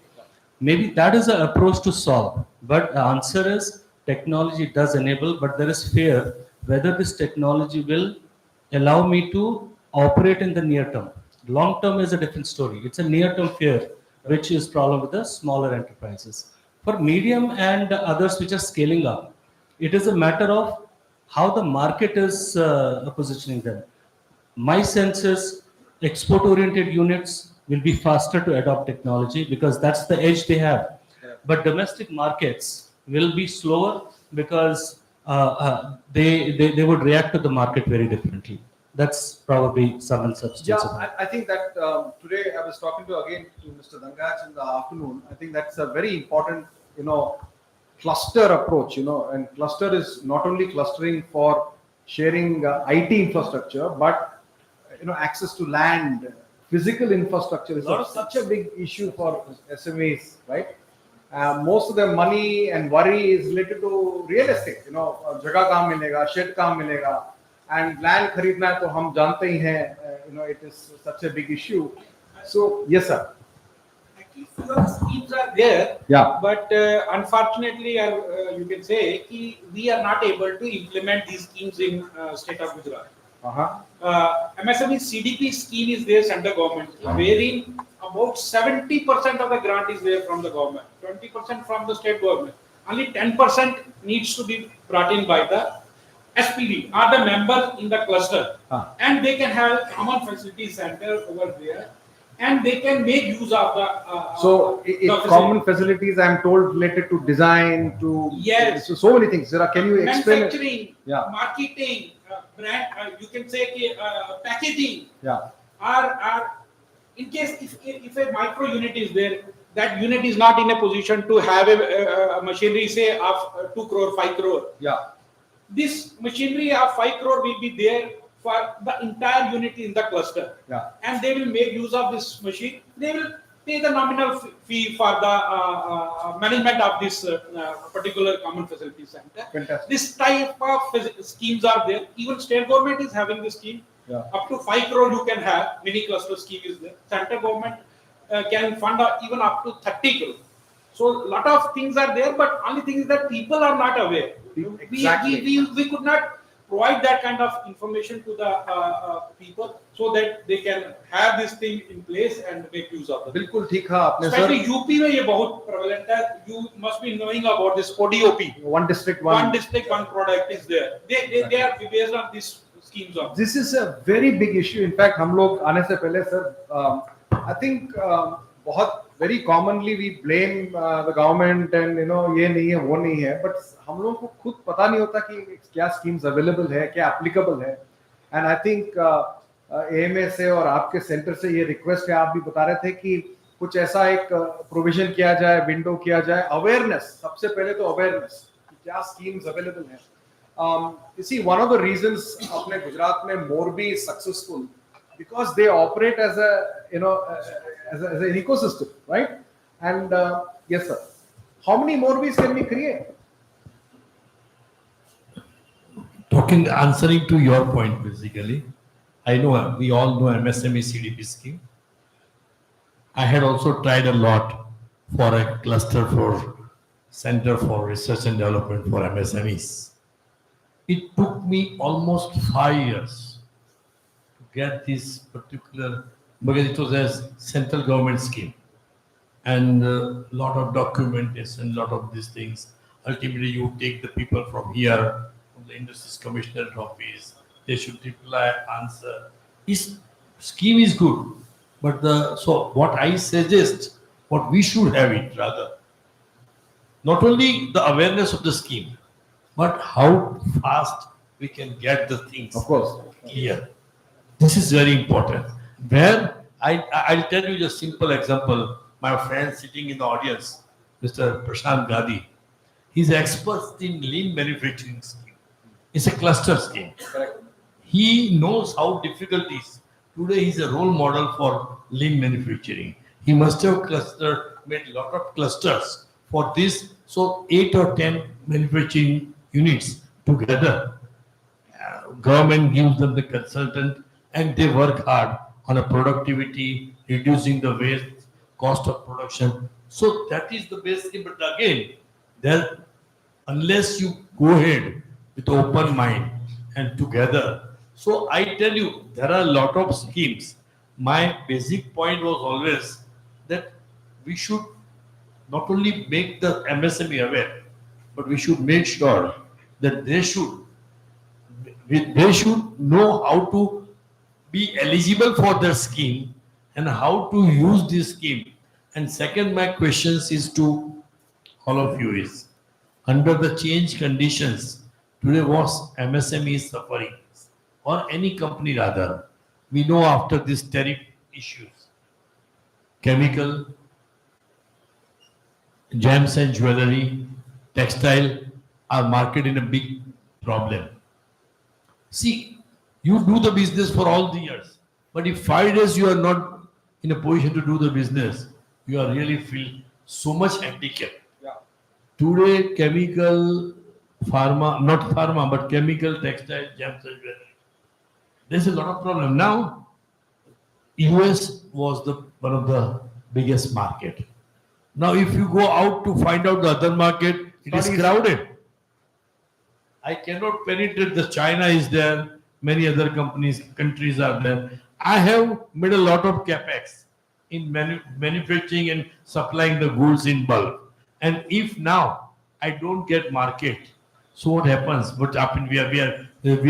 Maybe that is the approach to solve. But the answer is technology does enable, but there is fear whether this technology will allow me to operate in the near term. Long term is a different story. It's a near term fear, which is problem with the smaller enterprises. For medium and others which are scaling up, it is a matter of how the market is positioning them. My sense is export oriented units will be faster to adopt technology because that's the edge they have. But domestic markets will be slower because they would react to the market very differently. That's probably some and substance. Yeah, of it. I think that today I was talking to Mr. Dangaj in the afternoon. I think that's a very important, cluster approach, and cluster is not only clustering for sharing IT infrastructure, but, access to land, physical infrastructure is such a big issue for SMEs, right? Most of their money and worry is related to real estate, जगह कहाँ मिलेगा, shed कहाँ मिलेगा, and land खरीदना है तो हम जानते ही हैं, it is such a big issue. So yes, sir. Actually, fewer schemes are there. Yeah. But unfortunately, you can say कि we are not able to implement these schemes in state of Gujarat. MSME CDP scheme is there, central government, wherein about 70% of the grant is there from the government, 20% from the state government. Only 10% needs to be brought in by the SPV, are the members in the cluster, and they can have common facility center over there, and they can make use of the. So common facilities, I'm told, related to design, to yes, so many things. Can you explain? Manufacturing, marketing, brand, you can say packaging. Yeah. Are in case if a micro unit is there, that unit is not in a position to have a machinery say of 2 crore, 5 crore. Yeah. This machinery of 5 crore will be there for the entire unit in the cluster. Yeah. And they will make use of this machine. They will pay the nominal fee for the management of this particular common facility center. Fantastic. This type of schemes are there. Even state government is having this scheme. Yeah. Up to 5 crore you can have. Mini cluster scheme is there. Central government can fund even up to 30 crore. So a lot of things are there, but only thing is that people are not aware. Exactly. We could not provide that kind of information to the people so that they can have this thing in place and make use of it. बिल्कुल ठीक है आपने sir. Especially UP में ये बहुत prevalent है. You must be knowing about this ODOP. One district, One district, one product is there. They are based on these schemes. This is a very big issue. In fact, हम लोग आने से पहले sir, I think बहुत very commonly we blame the government and ये नहीं है वो नहीं है, but हम लोगों को खुद पता नहीं होता कि क्या schemes available है, क्या applicable है. And I think AMA से और आपके सेंटर से ये रिक्वेस्ट है, आप भी बता रहे थे कि कुछ ऐसा एक प्रोविजन किया जाए, विंडो किया जाए, अवेयरनेस, सबसे पहले तो अवेयरनेस क्या स्कीम्स अवेलेबल हैं. You see, one of the reasons अपने गुजरात में Morbi is successful because they operate as as an ecosystem, right? And yes, sir. How many Morbis can we create? Answering to your point, basically, I know we all know MSME CDP scheme. I had also tried a lot for a cluster for Center for Research and Development for MSMEs. It took me almost 5 years to get this particular, because it was a central government scheme and a lot of documentation, lot of these things. Ultimately, you take the people from here, from the Industries Commissioner office, they should reply, answer. This scheme is good, but so what I suggest, what we should have it rather, not only the awareness of the scheme, but how fast we can get the things Of course. clear. This is very important. Where I'll tell you just simple example. My friend sitting in the audience, Mr. Prashant Gandhi, he's expert in lean manufacturing scheme. It's a cluster scheme. Correct. He knows how difficult it is. Today he's a role model for lean manufacturing. He must have made a lot of clusters for this. So 8 or 10 manufacturing units together. government gives them the consultant and they work hard on a productivity, reducing the waste, cost of production. So that is the best scheme. But again, there, unless you go ahead with open mind and together. So I tell you, there are a lot of schemes. My basic point was always that we should not only make the MSME aware, but we should make sure that they should know how to be eligible for the scheme and how to use this scheme. And second, my questions is to all of you is, under the change conditions, today was MSME is suffering, or any company rather. We know after this tariff issues, chemical, gems and jewelry, textile are market in a big problem. See, you do the business for all the years, but if 5 days you are not in a position to do the business, you are really feel so much handicapped. Yeah. Today, chemical, pharma, not pharma, but chemical, textile, gems and jewelry. There's a lot of problem. Now, US was one of the biggest market. Now, if you go out to find out the other market, it is crowded. I cannot penetrate. The China is there, many other countries are there. I have made a lot of capex in manufacturing and supplying the goods in bulk. And if now I don't get market, so what happens? What happened? We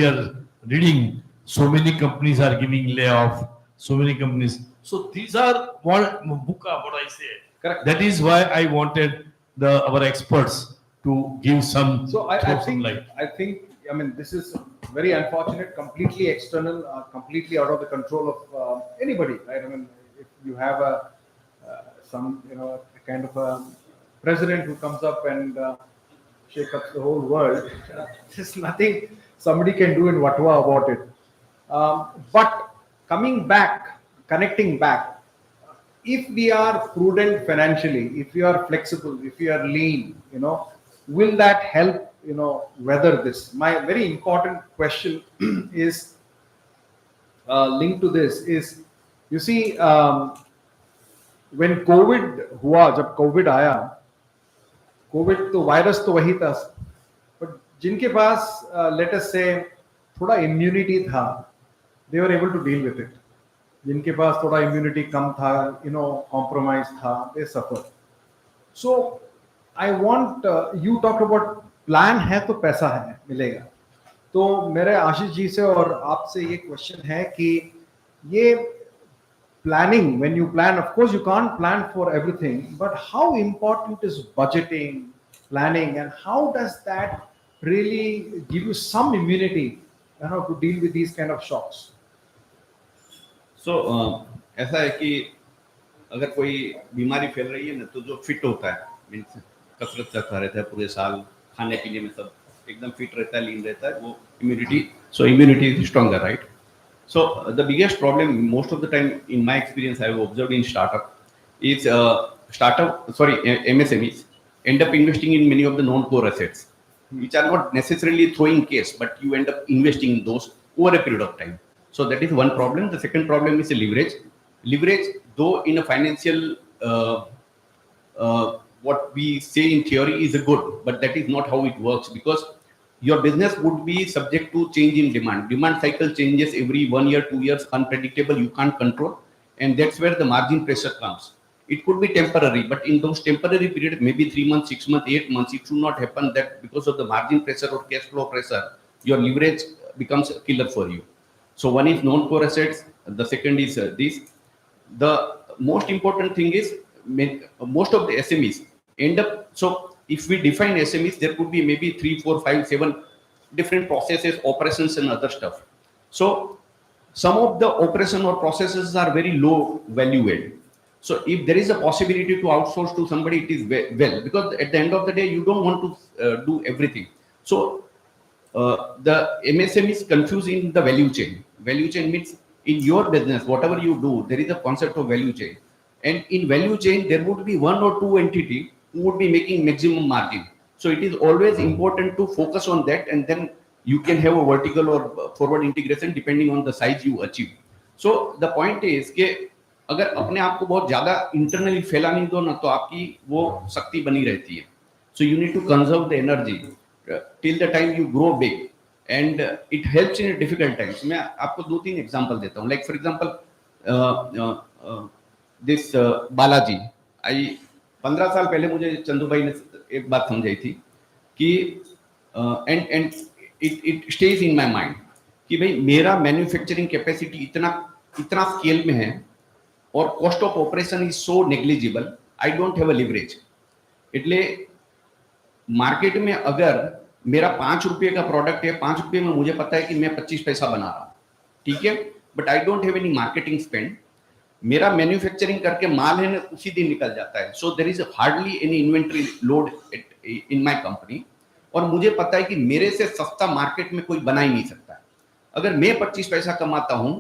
are reading so many companies are giving layoff. So many companies. So these are what I say. Correct. That is why I wanted our experts to give some. So I throw some think, light. I mean, this is very unfortunate, completely external, completely out of the control of anybody, right? I mean, if you have a kind of a president who comes up and shake up the whole world, there's nothing somebody can do in Vatwa about it. But connecting back, if we are prudent financially, if we are flexible, if we are lean, will that help, weather this? My very important question is linked to this is, you see, when COVID हुआ, जब COVID आया, COVID तो virus तो वही था, but जिनके पास let us say थोड़ा immunity था, they were able to deal with it. जिनके पास थोड़ा immunity कम था, compromise था, they suffered. So I want you talked about plan है तो पैसा है मिलेगा. तो मेरे आशीष जी से और आपसे ये क्वेश्चन है कि ये planning, when you plan, of course you can't plan for everything, but how important is budgeting, planning, and how does that really give you some immunity to deal with these kind of shocks? So ऐसा है कि अगर कोई बीमारी फैल रही है ना, तो जो फिट होता है, मीन्स कसरत करता रहता है पूरे साल, खाने पीने में सब एकदम फिट रहता है, लीन रहता है, वो immunity is stronger, right? So the biggest problem most of the time in my experience I have observed in is MSMEs end up investing in many of the non-core assets, which are not necessarily throwing case, but you end up investing in those over a period of time. So that is one problem. The second problem is leverage. Leverage, though in a financial, what we say in theory is a good, but that is not how it works, because your business would be subject to change in demand. Demand cycle changes every 1 year, 2 years, unpredictable, you can't control. And that's where the margin pressure comes. It could be temporary, but in those temporary periods, maybe 3 months, 6 months, 8 months, it should not happen that because of the margin pressure or cash flow pressure, your leverage becomes a killer for you. So one is non-core assets. The second is this. The most important thing is most of the SMEs end up, so if we define SMEs, there could be maybe 3, 4, 5, 7 different processes, operations and other stuff. So some of the operation or processes are very low value add. So if there is a possibility to outsource to somebody, it is well, because at the end of the day, you don't want to do everything. So the MSME is confused in the value chain. Value chain means in your business, whatever you do, there is a concept of value chain. And in value chain, there would be 1 or 2 entities who would be making maximum margin. So it is always important to focus on that, and then you can have a vertical or forward integration depending on the size you achieve. So the point is कि अगर अपने आप को बहुत ज्यादा internally फैला नहीं दो ना तो आपकी वो शक्ति बनी रहती है. So you need to conserve the energy till the time you grow big, and it helps in difficult times. मैं आपको 2-3 एग्जांपल देता हूँ. Like for example, this Balaji, 15 साल पहले मुझे चंदू भाई ने एक बात समझाई थी कि and it stage in my mind कि भाई मेरा मैन्युफैक्चरिंग कैपेसिटी इतना स्केल में है और cost of operation is so negligible, I don't have a leverage. એટલે मार्केट में अगर मेरा 5 रुपये का प्रोडक्ट है, 5 रुपये में मुझे पता है कि मैं 25 पैसा बना रहा हूँ, ठीक है, but I don't have any marketing spend. मेरा मैन्युफैक्चरिंग करके माल है ना उसी दिन निकल जाता है. So there is hardly any inventory load in my company, और मुझे पता है कि मेरे से सस्ता मार्केट में कोई बना ही नहीं सकता. अगर मैं 25 पैसा कमाता हूं,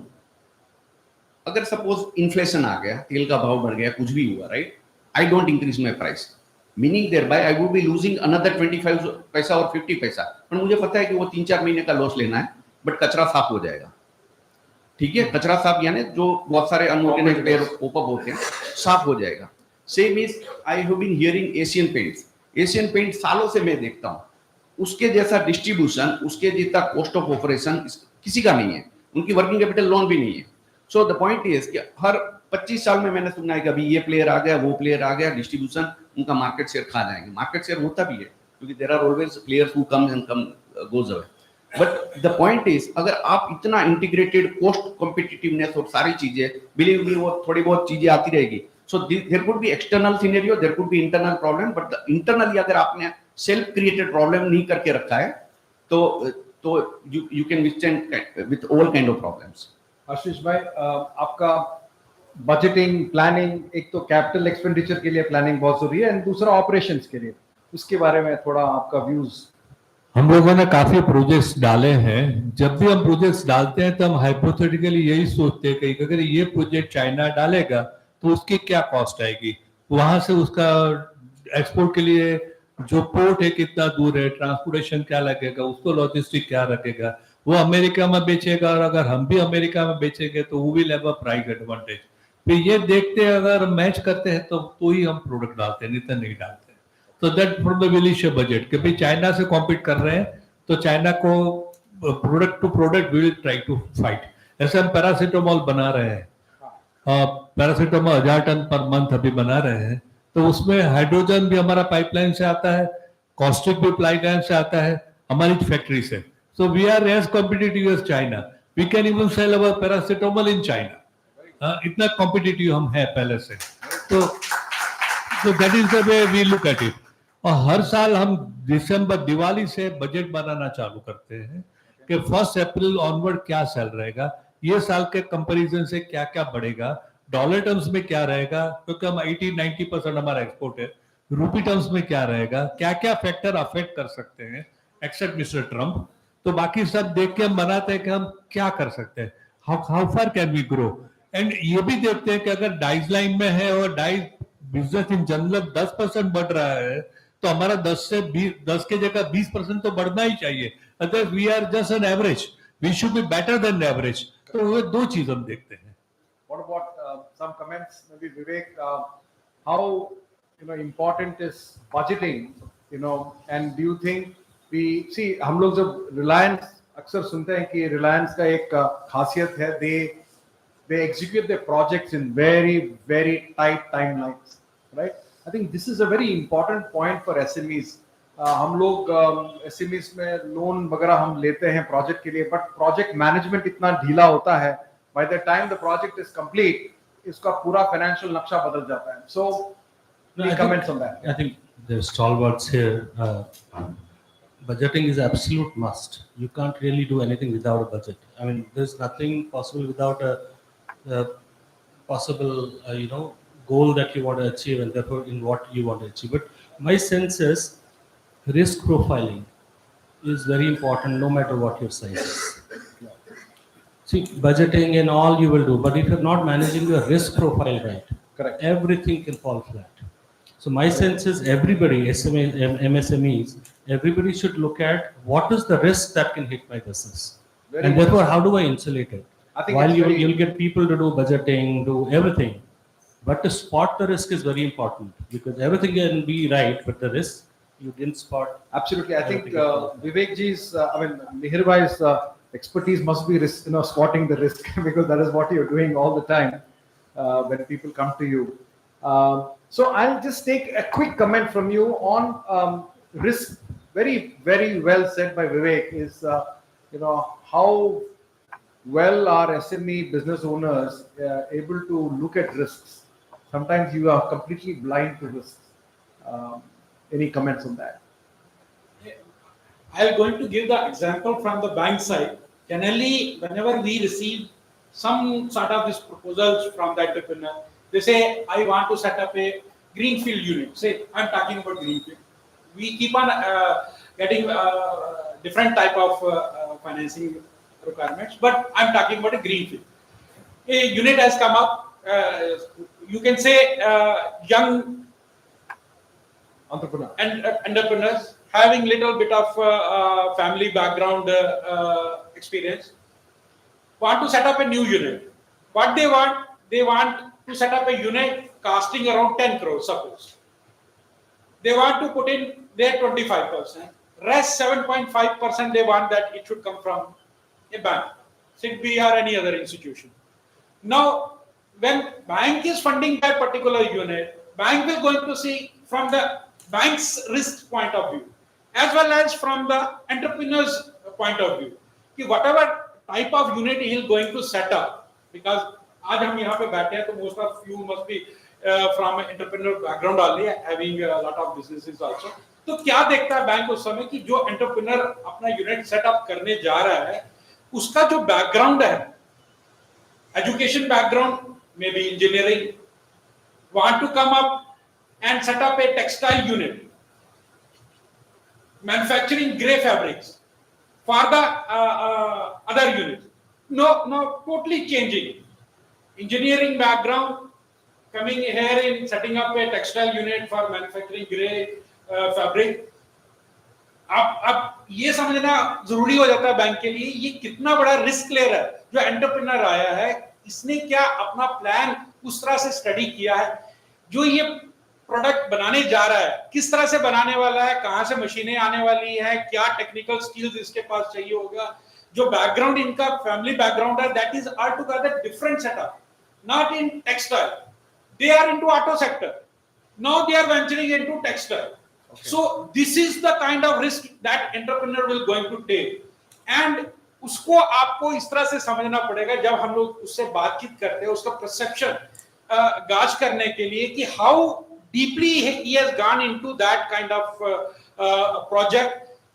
अगर सपोज इन्फ्लेशन आ गया, तेल का भाव बढ़ गया, कुछ भी हुआ, right, I don't increase my price, meaning thereby I would be losing another 25 पैसा और 50 पैसा. पर मुझे पता है कि वो 3-4 महीने का लॉस लेना है, बट कचरा साफ हो जाएगा. ठीक है, कचरा साफ यानी जो बहुत सारे अनऑर्गेनाइज्ड प्लेयर पॉपअप होते हैं, साफ हो जाएगा. Same is I have been hearing Asian Paints. Asian Paint सालों से मैं देखता हूं, उसके जैसा डिस्ट्रीब्यूशन, उसके जितना कॉस्ट ऑफ ऑपरेशन किसी का नहीं है, उनकी वर्किंग कैपिटल लोन भी नहीं है. सो द पॉइंट इज कि हर 25 साल में मैंने सुना है कि अभी ये प्लेयर आ गया, वो प्लेयर आ गया, डिस्ट्रीब्यूशन उनका मार्केट शेयर खा जाएंगे. मार्केट शेयर होता भी है क्योंकि there are always players who comes and come goes away. But the point is अगर आप इतना इंटीग्रेटेड कॉस्ट कॉम्पिटिटिवनेस और सारी चीजें, बिलीव मी, वो थोड़ी बहुत चीजें आती रहेगी. So there could be external scenario, there could be internal problem, but internally अगर आपने सेल्फ क्रिएटेड प्रॉब्लम नहीं करके रखा है तो you can withstand with all kind of problems. Ashish भाई, आपका बजटिंग प्लानिंग, एक तो कैपिटल एक्सपेंडिचर के लिए प्लानिंग बहुत जरूरी है, एंड दूसरा ऑपरेशंस के लिए, उसके बारे में थोड़ा आपका व्यूज. हम लोगों ने काफी प्रोजेक्ट्स डाले हैं. जब भी हम प्रोजेक्ट्स डालते हैं तो हम हाइपोथेटिकली यही सोचते हैं कि अगर ये प्रोजेक्ट चाइना डालेगा तो उसकी क्या कॉस्ट आएगी, वहां से उसका एक्सपोर्ट के लिए जो पोर्ट है कितना दूर है, ट्रांसपोर्टेशन क्या लगेगा, उसको लॉजिस्टिक क्या रखेगा, वो अमेरिका में बेचेगा, और अगर हम भी अमेरिका में बेचेंगे तो वो will have a price advantage. फिर ये देखते हैं, अगर मैच करते हैं तो ही हम प्रोडक्ट डालते हैं, नहीं तो नहीं डालते. तो दैट प्रोबेबली शे बजट कि भाई चाइना से कॉम्पीट कर रहे हैं तो चाइना को product to product will try to fight. ऐसे हम पैरासीटामोल बना रहे हैं, पैरासीटामोल 1000 टन पर मंथ अभी बना रहे हैं, तो उसमें हाइड्रोजन भी हमारा पाइपलाइन से आता है, कॉस्टिक भी पाइपलाइन से आता है, हमारी फैक्ट्री से. So we are as competitive as China. We can even sell our paracetamol in China. इतना कॉम्पिटिटिव हम है पहले से. तो that is the way we look at it. और हर साल हम दिवाली से बजट बनाना चालू करते हैं कि 1 अप्रैल ऑनवर्ड क्या सेल रहेगा, ये साल के कंपैरिजन से क्या क्या बढ़ेगा, डॉलर टर्म्स में क्या रहेगा, क्योंकि हम 80-90% हमारा एक्सपोर्ट है, रूपी टर्म्स में क्या रहेगा, क्या क्या फैक्टर अफेक्ट कर सकते हैं एक्सेप्ट मिस्टर ट्रम्प. तो बाकी सब देख के हम बनाते हैं कि हम क्या कर सकते हैं, how far can we grow. And ये भी देखते हैं कि अगर डाइज लाइन में है और डाइज बिजनेस इन जनरल 10% बढ़ रहा है तो हमारा 10 के जगह 20% तो बढ़ना ही चाहिए. अगर we are just an average, we should be better than average. तो वो 2 चीज हम देखते हैं. What about some comments, maybe Vivek, how important is budgeting, and do you think we see, हम लोग जब Reliance अक्सर सुनते हैं कि Reliance का एक खासियत है, they execute their projects in very very tight timelines, right? I think this is a very important point for SMEs. हम लोग SMEs में लोन वगैरह हम लेते हैं प्रोजेक्ट के लिए, बट प्रोजेक्ट मैनेजमेंट इतना ढीला होता है, by the time the project is complete, इसका पूरा फाइनेंशियल नक्शा बदल जाता है. So any comments on that? I think there's stalwarts here. Budgeting is absolute must. You can't really do anything without a budget. I mean, there's nothing possible without a possible, goal that you want to achieve, and therefore in what you want to achieve. But my sense is risk profiling is very important, no matter what your size is. See, budgeting and all you will do, but if you're not managing your risk profile right, Correct. everything can fall flat. So my sense is everybody, MSMEs everybody should look at what is the risk that can hit my business, Very and therefore how do I insulate it. I think While it's very- you'll get people to do budgeting, do everything, but to spot the risk is very important, because everything can be right, but the risk you didn't spot. Absolutely. I think Everything. Vivek ji's, Mihir bhai's expertise must be spotting the risk because that is what you're doing all the time when people come to you. So I'll just take a quick comment from you on risk. Very, very well said by Vivek is, how well are SME business owners able to look at risks. Sometimes you are completely blind to risks. Any comments on that? I'm going to give the example from the bank side. Generally, whenever we receive some sort of these proposals from the entrepreneur, they say, I want to set up a greenfield unit. Say, I'm talking about greenfield. We keep on getting different type of financing requirements, but I'm talking about a greenfield. A unit has come up. You can say young Entrepreneur. and entrepreneurs having little bit of family background experience want to set up a new unit. What they want to set up a unit costing around 10 crores, suppose. They want to put in their 25%. Rest 7.5% they want that it should come from a bank, SIDBI or any other institution. Now, when bank is funding that particular unit, bank will going to see from the bank's risk point of view, as well as from the entrepreneur's point of view, कि whatever type of unit he is going to set up, because आज हम यहाँ पे बैठे हैं तो most of you must be from entrepreneur background only, having a lot of businesses also. तो क्या देखता है बैंक उस समय कि जो entrepreneur अपना unit set up करने जा रहा है, उसका जो background है, education background, maybe engineering, want to come up and set up a textile unit, manufacturing grey fabrics for the other units. No, totally changing. Engineering background, coming here in setting up a textile unit for manufacturing grey fabric. अब ये समझना जरूरी हो जाता है bank के लिए, ये कितना बड़ा रिस्क ले रहा है जो एंटरप्रेन्योर आया है, इसने क्या अपना प्लान उस तरह से स्टडी किया है, जो ये प्रोडक्ट बनाने जा रहा है किस तरह से बनाने वाला है, कहां से मशीनें आने वाली है, क्या टेक्निकल स्किल्स इसके पास चाहिए होगा, जो बैकग्राउंड इनका फैमिली बैकग्राउंड है, that is all together different setup. Not in textile, they are into auto sector. Now they are venturing into textile. Okay. So this is the kind of risk that entrepreneur will going to take, and उसको आपको इस तरह से समझना पड़ेगा जब हम लोग उससे बातचीत करते हैं, उसका परसेप्शन गाज करने के लिए कि how deeply he has gone into that kind of project,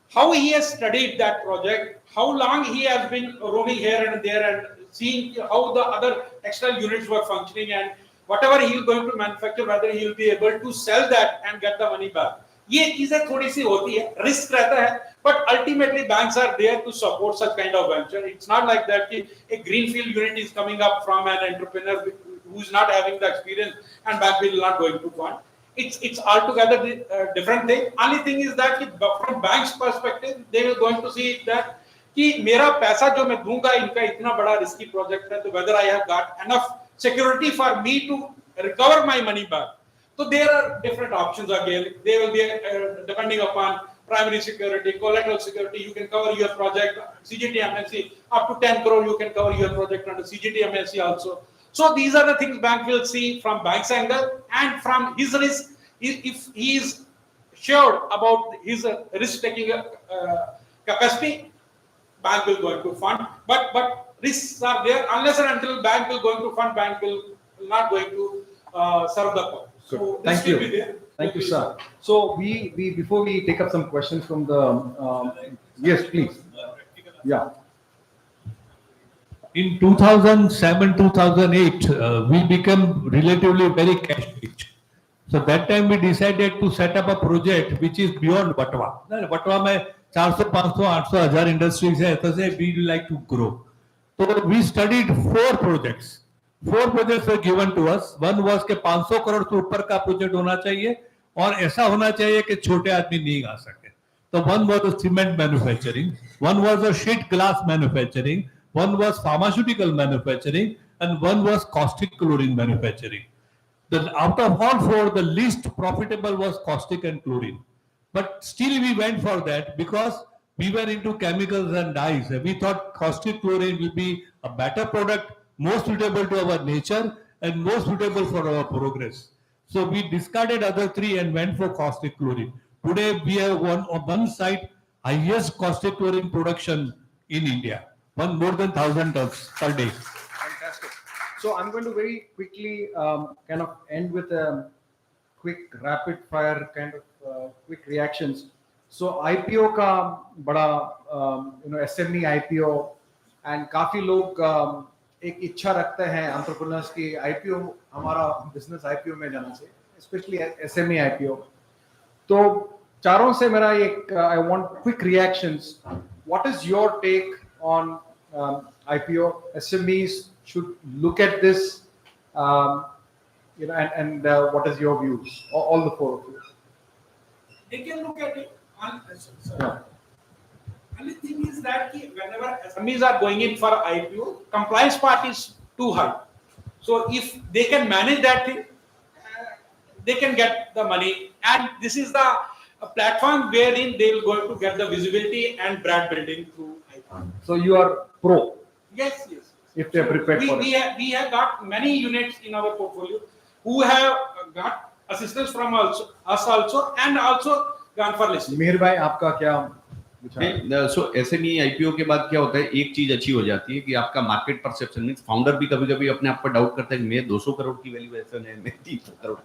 how he has studied that project, how long he has been roaming here and there and seeing how the other textile units were functioning, and whatever he is going to manufacture, whether he will be able to sell that and get the money back. ये चीजें थोड़ी सी होती है, risk रहता है, but ultimately banks are there to support such kind of venture. It's not like that कि a greenfield unit is coming up from an entrepreneur who is not having the experience and bank will not going to fund. It's altogether different thing. Only thing is that from bank's perspective, they will going to see that कि मेरा पैसा जो मैं दूंगा इनका इतना बड़ा risky project है, तो whether I have got enough security for me to recover my money back. So there are different options again. They will be depending upon primary security, collateral security. You can cover your project, CGT MNC, up to 10 crore you can cover your project under CGT MNC also. So these are the things bank will see from bank's angle, and from his risk, if he is sure about his risk-taking capacity, bank will going to fund. But risks are there. Unless and until bank will going to fund, bank will not going to serve the purpose. So Thank you. Thank you, sir. So we before we take up some questions from the yes, please. Yeah. In 2007-2008, we became relatively very cash rich. So that time we decided to set up a project which is beyond Vatwa. Vatwa में 400, 500, 800, 1000 industries है, तो से we like to grow. So we studied 4 projects. 4 projects were given to us. One was के 500 करोड़ से ऊपर का project होना चाहिए और ऐसा होना चाहिए कि छोटे आदमी नहीं आ सके. The one was the cement manufacturing, one was the sheet glass manufacturing, one was pharmaceutical manufacturing, and one was caustic chlorine manufacturing. Out of all four, the least profitable was caustic and chlorine. But still we went for that because we were into chemicals and dyes. We thought caustic chlorine will be a better product, more suitable to our nature and more suitable for our progress. So we discarded other three and went for caustic chlorine. Today we have on one side highest caustic chlorine production in India, more than 1,000 tons per day. Fantastic. So I'm going to very quickly kind of end with a quick rapid fire kind of quick reactions. So IPO का बड़ा SME IPO and काफी लोग एक इच्छा रखते हैं entrepreneurs की IPO हमारा business IPO में जाना चाहिए, especially SME IPO. तो चारों से मेरा एक I want quick reactions. What is your take on IPO? SMEs should look at this, and what is your views? All the four of you. They can look at it. Only thing is that whenever SMEs are going in for IPO, compliance part is too high. So if they can manage that thing, they can get the money, and this is the platform wherein they will going to get the visibility and brand building through IPO. So you are pro Yes, yes. if they are prepared for it. We have got many units in our portfolio who have got assistance from us also and also gone for listing. Mihir भाई आपका क्या विचार है? सो SME IPO के बाद क्या होता है, एक चीज अच्छी हो जाती है कि आपका मार्केट परसेप्शन मींस फाउंडर भी कभी कभी अपने आप पर डाउट करता है कि मैं 200 करोड़ की वैल्यूएशन है, मैं 300 crore.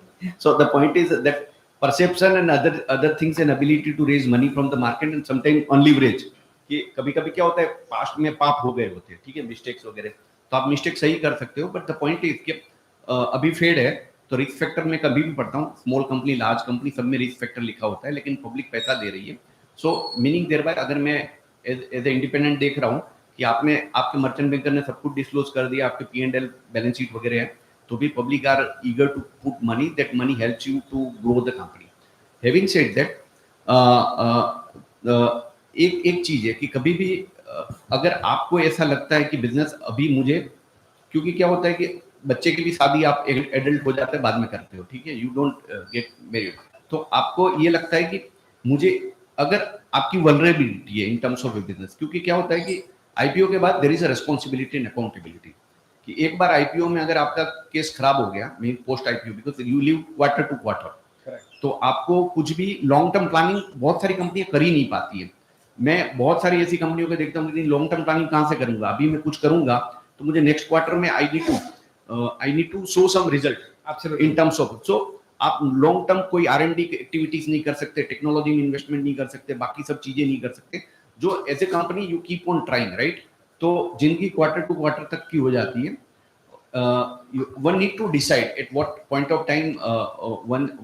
So the point is that perception and other things and ability to raise money from the market and sometime on leverage. कि कभी कभी क्या होता है, पास्ट में पाप हो गए होते हैं, ठीक है, मिस्टेक्स वगैरह, तो आप मिस्टेक सही कर सकते हो. बट द पॉइंट इज कि अभी फेड है तो रिस्क फैक्टर में कभी भी पढ़ता हूँ, स्मॉल कंपनी लार्ज कंपनी सब में रिस्क फैक्टर लिखा होता है, लेकिन पब्लिक पैसा दे रही है. सो मीनिंग देयर बाय अगर मैं एज ए इंडिपेंडेंट देख रहा हूँ कि आपके मर्चेंट बैंकर ने सब कुछ डिस्क्लोज कर दिया, आपके P&L बैलेंस शीट वगैरह है, तो भी public are eager to put money, that money helps you to grow the company. Having said that, एक चीज है कि कभी भी अगर आपको ऐसा लगता है कि बिजनेस अभी मुझे, क्योंकि क्या होता है कि बच्चे की भी शादी आप एडल्ट हो जाते हैं बाद में करते हो, ठीक है, यू डोंट गेट मैरिड, तो आपको ये लगता है कि मुझे, अगर आपकी वल्नरेबिलिटी है इन टर्म्स ऑफ बिजनेस, क्योंकि क्या होता है कि आईपीओ के बाद there is a responsibility and accountability. कि एक बार आईपीओ में अगर आपका केस खराब हो गया, mean post IPO, because you live quarter to quarter, तो आपको कुछ भी लॉन्ग टर्म प्लानिंग बहुत सारी कंपनियां कर ही नहीं पाती है. मैं बहुत सारी ऐसी कंपनियों को देखता हूँ, लेकिन लॉन्ग टर्म प्लानिंग कहाँ से करूंगा, अभी मैं कुछ करूंगा तो मुझे नेक्स्ट क्वार्टर में I need to show some result in terms of. So आप लॉन्ग टर्म कोई R&D एक्टिविटीज नहीं कर सकते, टेक्नोलॉजी में इन्वेस्टमेंट नहीं कर सकते, बाकी सब चीजें नहीं कर सकते, जो as a company you keep on trying, right. तो जिनकी क्वार्टर टू क्वार्टर तक की हो जाती है, one need to decide at what point of time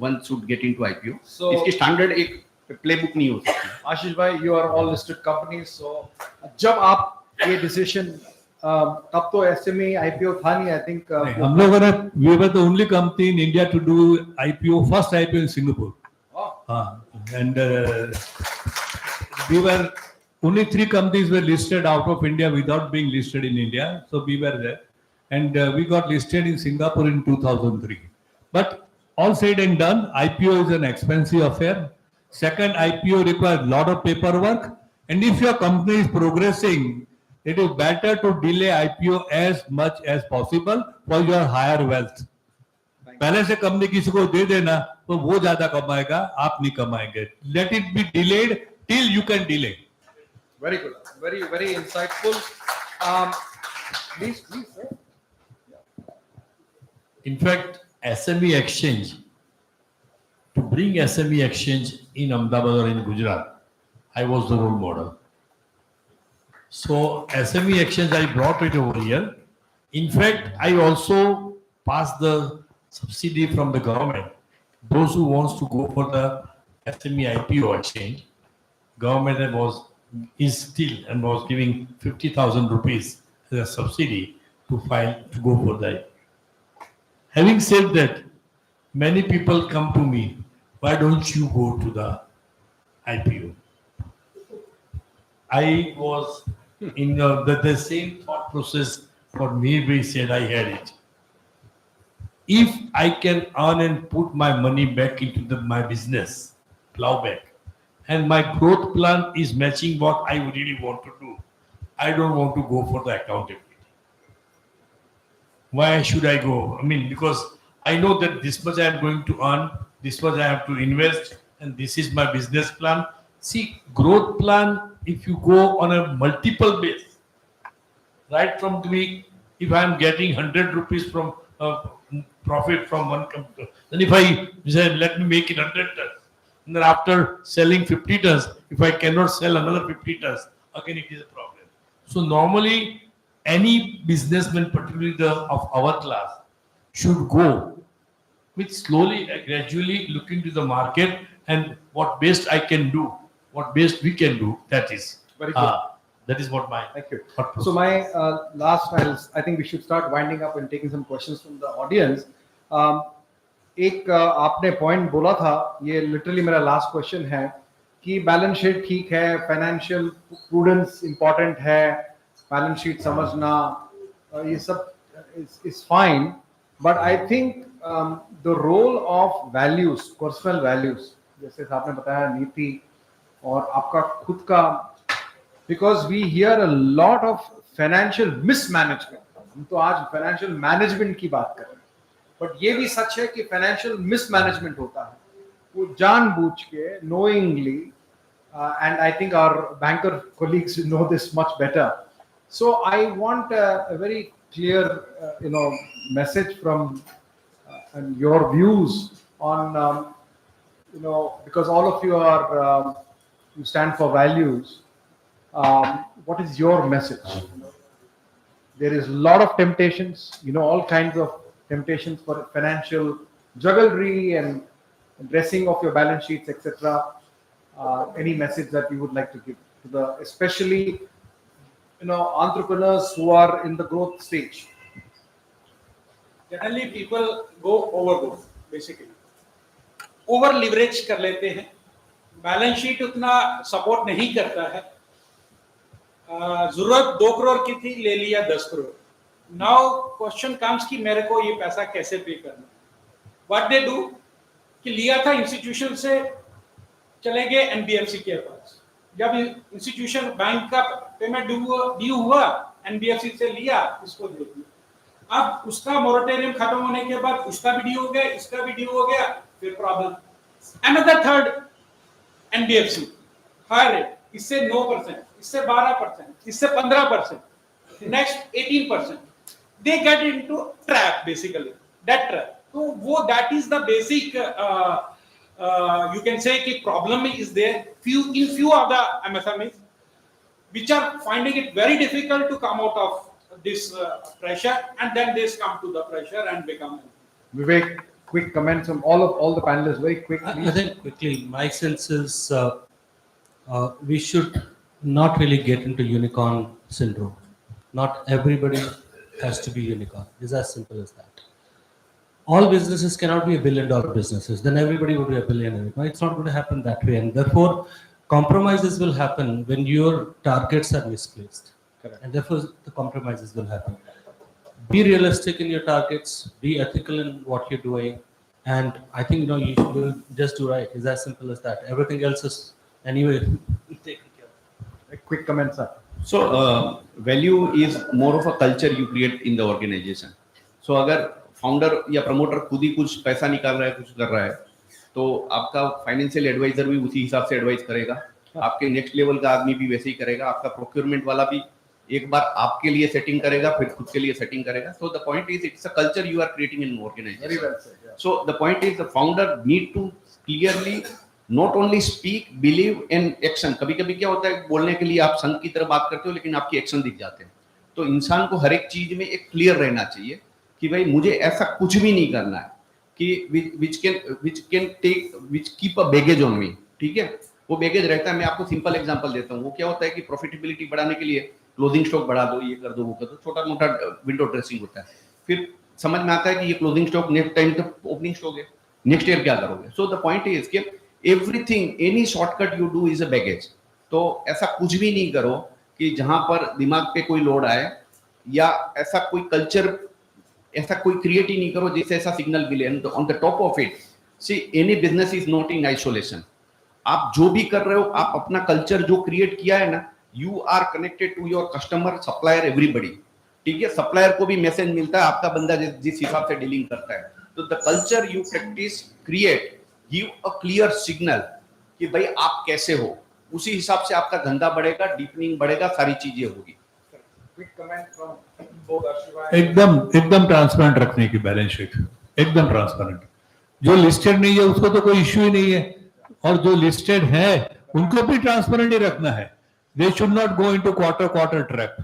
one should get into IPO. So इसकी स्टैंडर्ड एक प्लेबुक नहीं हो सकती. आशीष भाई, you are all listed companies, so जब आप ये डिसीजन, तब तो SME IPO था नहीं, I think. हम लोगों ने, we were the only company in India to do IPO, first IPO in Singapore. And we were only 3 companies were listed out of India without being listed in India. So we were there, and we got listed in Singapore in 2003. But all said and done, IPO is an expensive affair. Second, IPO requires a lot of paperwork, and if your company is progressing, it is better to delay IPO as much as possible for your higher wealth. पहले से company किसी को दे देना तो वो ज्यादा कमाएगा, आप नहीं कमाएंगे. Let it be delayed till you can delay. Very good, very insightful. Please, sir. In fact, SME exchange, to bring SME exchange in Ahmedabad or in Gujarat, I was the role model. So SME exchange, I brought it over here. In fact, I also passed the subsidy from the government. Those who wants to go for the SME IPO exchange, government is still and was giving 50,000 rupees as a subsidy to go for the IPO. Having said that, many people come to me, why don't you go to the IPO? I was in the same thought process for me. We said I had it. If I can earn and put my money back into my business, plow back, and my growth plan is matching what I really want to do, I don't want to go for the accountability. Why should I go? I mean, because I know that this much I am going to earn, this much I have to invest, and this is my business plan. See, growth plan, if you go on a multiple base, right from the week, if I am getting 100 rupees from profit from one company, then if I say, let me make it 100 tons, and then after selling 50 tons, if I cannot sell another 50 tons, again it is a problem. So normally, any businessman, particularly of our class, should go with slowly, gradually look into the market and what best I can do, what best we can do. That is Very good. That is what my Thank you. thought process. So my last files, I think we should start winding up and taking some questions from the audience. एक आपने point बोला था, ये literally मेरा last question है कि balance sheet ठीक है, फाइनेंशियल प्रूडेंस इंपॉर्टेंट है, बैलेंस शीट समझना, ये सब is fine, but I think the role of values, personal values, जैसे आपने बताया नीति और आपका खुद का, because we hear a lot of financial mismanagement. हम तो आज फाइनेंशियल मैनेजमेंट की बात कर रहे हैं, बट ये भी सच है कि फाइनेंशियल मिसमैनेजमेंट होता है, वो जानबूझ के, knowingly, and I think our banker colleagues know this much better. So I want a very clear, message from and your views on, because all of you are, you stand for values. What is your message? There is a lot of temptations, all kinds of temptations for financial jugglery and dressing of your balance sheets, etc. Any message that you would like to give to the, especially, entrepreneurs who are in the growth stage? Generally, people go overboard, basically. Over leverage कर लेते हैं, balance sheet उतना support नहीं करता है. जरूरत 2 करोड़ की थी, ले लिया 10 करोड़. नाउ क्वेश्चन कम्स कि मेरे को ये पैसा कैसे पे करना. व्हाट दे डू कि लिया था इंस्टीट्यूशन से, चले गए एनबीएफसी के पास. जब इंस्टीट्यूशन बैंक का पेमेंट ड्यू हुआ, एनबीएफसी से लिया, इसको दे दिया. अब उसका मोरेटोरियम खत्म होने के बाद उसका भी ड्यू हो गया, इसका भी ड्यू हो गया, फिर problem. Another third NBFC high rate, इससे 9%, इससे 12%, इससे 15%, next 18%. They get into trap, basically, that trap. So that is the basic, you can say कि problem is there in few of the MSMEs which are finding it very difficult to come out of this pressure, and then they come to the pressure and become. Vivek, quick comments from all the panelists, very quick. I think quickly, my sense is we should not really get into unicorn syndrome. Not everybody has to be unicorn. It's as simple as that. All businesses cannot be $1 billion businesses. Then everybody would be a billionaire. No, it's not going to happen that way. And therefore, compromises will happen when your targets are misplaced. Correct. And therefore, the compromises will happen. Be realistic in your targets. Be ethical in what you're doing. And I think you should just do right. It's as simple as that. Everything else is anyway taken care of. A quick comment, sir. So value is more of a culture you create in the organization. So अगर founder या promoter खुद ही कुछ पैसा निकाल रहा है, कुछ कर रहा है, तो आपका फाइनेंशियल एडवाइजर भी उसी हिसाब से एडवाइस करेगा, आपके नेक्स्ट लेवल का आदमी भी वैसे ही करेगा, आपका प्रोक्योरमेंट वाला भी एक बार आपके लिए सेटिंग करेगा, फिर खुद के लिए सेटिंग करेगा. So the point is, it's a culture you are creating in an organization. Very well said. Yeah. So the point is, the founder need to clearly not only speak, believe and action. कभी कभी क्या होता है, बोलने के लिए आप संघ की तरह बात करते हो लेकिन आपकी एक्शन दिख जाते हैं. तो इंसान को हर एक चीज में एक क्लियर रहना चाहिए कि भाई मुझे ऐसा कुछ भी नहीं करना है कि which keep a baggage on me. ठीक है, वो बैगेज रहता है. मैं आपको सिंपल एग्जांपल देता हूँ. वो क्या होता है कि प्रॉफिटेबिलिटी बढ़ाने के लिए क्लोजिंग स्टॉक बढ़ा दो, ये कर दो, वो कर दो, छोटा मोटा विंडो ड्रेसिंग होता है. फिर समझ में आता है कि ये क्लोजिंग स्टॉक नेक्स्ट टाइम तो ओपनिंग स्टॉक है, नेक्स्ट ईयर क्या करोगे. सो द पॉइंट इज कि everything, any shortcut you do is a baggage. तो ऐसा कुछ भी नहीं करो कि जहां पर दिमाग पे कोई लोड आए, या ऐसा कोई कल्चर, ऐसा कोई क्रिएट ही नहीं करो जिससे ऐसा सिग्नल मिले। On the top of it, see any business is not in isolation. आप जो भी कर रहे हो, आप अपना कल्चर जो क्रिएट किया है ना, you are connected to your customer, supplier, everybody. ठीक है, सप्लायर को भी मैसेज मिलता है आपका बंदा जिस हिसाब से डीलिंग करता है। तो the culture you practice create give a clear signal कि भाई आप कैसे हो, उसी हिसाब से आपका धंधा बढ़ेगा, डीपनिंग बढ़ेगा, सारी चीजें होगी। Quick comment from both Ashish bhai. एकदम ट्रांसपेरेंट रखने की बैलेंस शीट, एकदम ट्रांसपेरेंट। जो लिस्टेड नहीं है उसको तो कोई इश्यू ही नहीं है, और जो लिस्टेड है उनको भी ट्रांसपेरेंट ही रखना है। They should not go into quarter trap,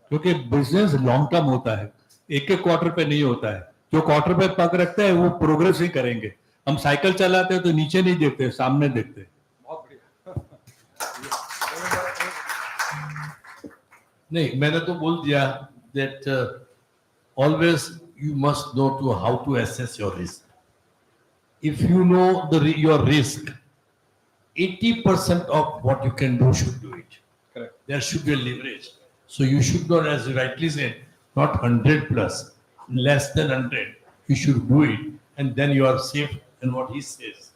क्योंकि बिजनेस लॉन्ग टर्म होता है, एक एक क्वार्टर पे नहीं होता है। जो क्वार्टर पे पक रखता है वो प्रोग्रेस ही करेंगे। हम साइकिल चलाते हैं तो नीचे नहीं देखते, सामने देखते। बहुत बढ़िया। नहीं, मैंने तो बोल दिया that always you must know to how to assess your risk. If you know your risk, 80% of what you can do should do it. Correct. There should be a leverage. So you should not, as you rightly said, not 100 plus, less than 100. You should do it, and then you are safe. And what he says,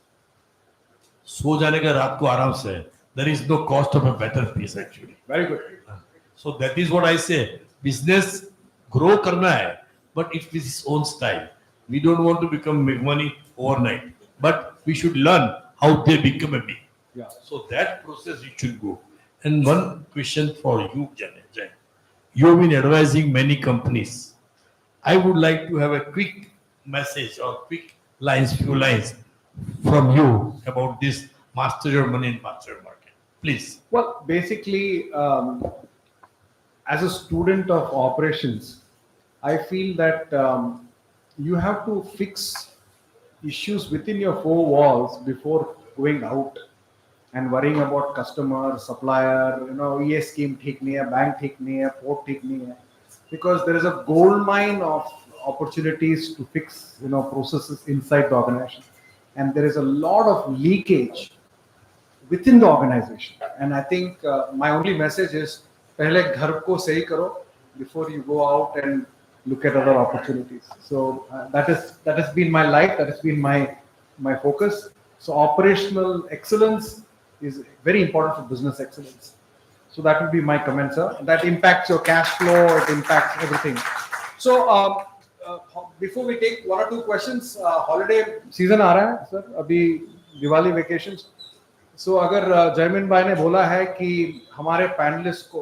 सो जाने का रात को आराम से, there is no cost of a better peace actually. Very good. So that is what I say. Business grow करना है, but it is its own style. We don't want to become big money overnight, but we should learn how they become a big. Yeah. So that process you should go. And one question for you, Jay. You have been advising many companies. I would like to have a quick message or quick lines, few lines from you about this master your money and master your market. Please. Well, basically, as a student of operations, I feel that you have to fix issues within your four walls before going out and worrying about customer, supplier, EA scheme ठीक नहीं है, bank ठीक नहीं है, port ठीक नहीं है, because there is a gold mine of opportunities to fix, processes inside the organization, and there is a lot of leakage within the organization. And I think my only message is पहले घर को सही करो before you go out and look at other opportunities. So that has been my life, that has been my focus. So operational excellence is very important for business excellence. So that will be my comment, sir. That impacts your cash flow, it impacts everything. So before we take one or two questions, holiday season आ रहा है sir, अभी Diwali vacations. So अगर जयमिन भाई ने बोला है कि हमारे पैनलिस्ट को,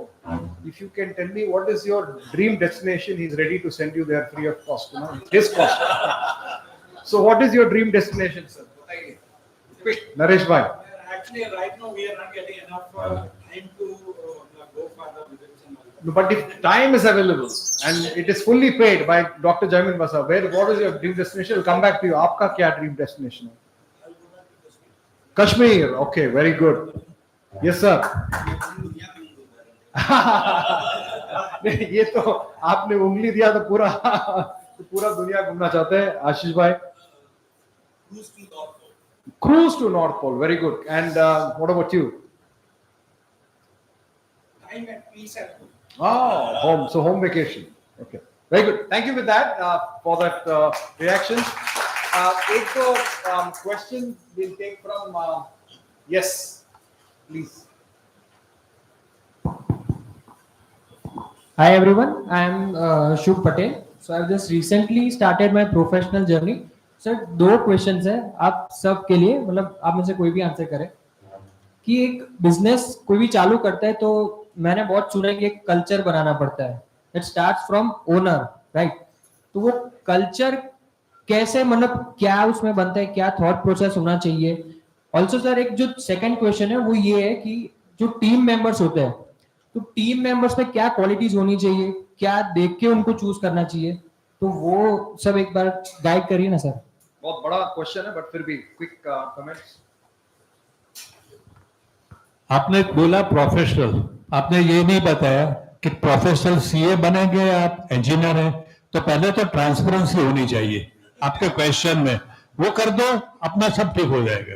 if you can tell me what is your dream destination, he's ready to send you there free of cost, his cost. So what is your dream destination, sir? बताइए. Quick, Naresh bhai. Actually, right now we are not getting enough time to go for the visits and all that. No, but if time is available and it is fully paid by Dr. Jaimin Basa, what is your dream destination? We'll come back to you. आपका क्या dream destination है? Kashmir. Okay, very good. Yes, sir. ये तो आपने उंगली दिया तो पूरा दुनिया घूमना चाहते हैं आशीष भाई. Cruise to North Pole. Very good. And what about you? Time and peace at home. Oh, home. So home vacation. Okay. Very good. Thank you with that for that reaction. एक तो question we'll take from yes, please. Hi everyone, I am Shubh Patel. So I've just recently started my professional journey. Sir, दो questions हैं आप सब के लिए, मतलब आप में से कोई भी आंसर करे कि एक बिजनेस कोई भी चालू करता है तो मैंने बहुत सुना है कि एक कल्चर बनाना पड़ता है. It starts from owner, right? तो वो कल्चर कैसे, मतलब क्या उसमें बनता है, क्या थॉट प्रोसेस होना चाहिए. ऑल्सो सर एक जो सेकंड क्वेश्चन है वो ये है कि जो टीम मेंबर्स होते हैं तो टीम मेंबर्स में क्या क्वालिटीज होनी चाहिए, क्या देख के उनको चूज करना चाहिए, तो वो सब एक बार गाइड करिए ना सर. बहुत बड़ा क्वेश्चन है बट फिर भी क्विक कमेंट्स. आपने बोला प्रोफेशनल, आपने ये नहीं बताया कि प्रोफेशनल सीए बनेंगे, आप इंजीनियर हैं, तो पहले तो ट्रांसपेरेंसी होनी चाहिए आपके क्वेश्चन में, वो कर दो, अपना सब ठीक हो जाएगा.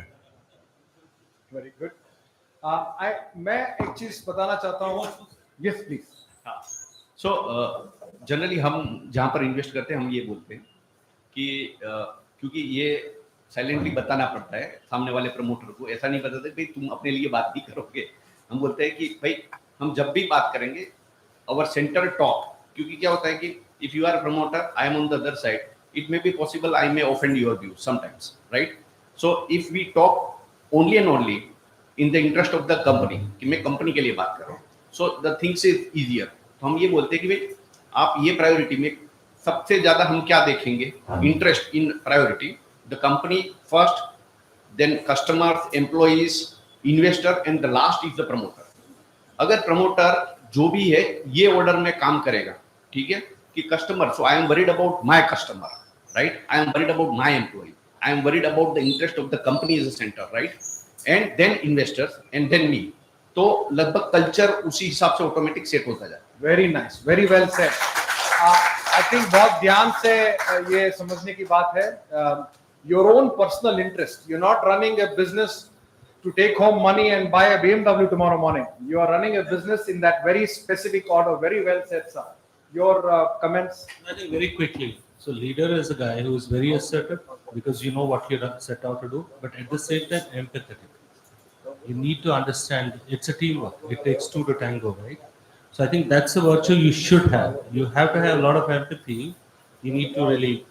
Very good. मैं एक चीज बताना चाहता हूँ. Yes, please. सो जनरली हम जहाँ पर इन्वेस्ट करते हैं हम ये बोलते हैं कि क्योंकि ये साइलेंटली बताना पड़ता है सामने वाले प्रमोटर को, ऐसा नहीं बताते भाई तुम अपने लिए बात नहीं करोगे. हम बोलते हैं कि भाई हम जब भी बात करेंगे अवर सेंटर टॉक, क्योंकि क्या होता है कि if you are promoter I am on the other side, it may be possible I may offend your view sometimes, right? So if we talk only and only in the interest of the company, कि मैं company के लिए बात कर रहा हूँ, so the things is easier. तो हम ये बोलते हैं कि भाई आप ये प्रायोरिटी में सबसे ज्यादा हम क्या देखेंगे, interest in priority, the company first, then customers, employees, investor and the last is the promoter. अगर प्रमोटर जो भी है ये ऑर्डर में काम करेगा, ठीक है, कि customer, so I am worried about my customer, right? I am worried about my employee, I am worried about the interest of the company is a centre, right? And then investors and then me. तो लगभग culture उसी हिसाब से automatic set होता जाए. Very nice, very well said. I think बहुत ध्यान से ये समझने की बात है. Your own personal interest. You're not running a business to take home money and buy a BMW tomorrow morning. You are running a business in that very specific order. Very well said, sir. Your comments. I think very quickly. So leader is a guy who is very assertive because you know what you set out to do, but at the same time empathetic. You need to understand it's a teamwork. It takes two to tango, right? So I think that's a virtue you should have. You have to have a lot of empathy. You need to really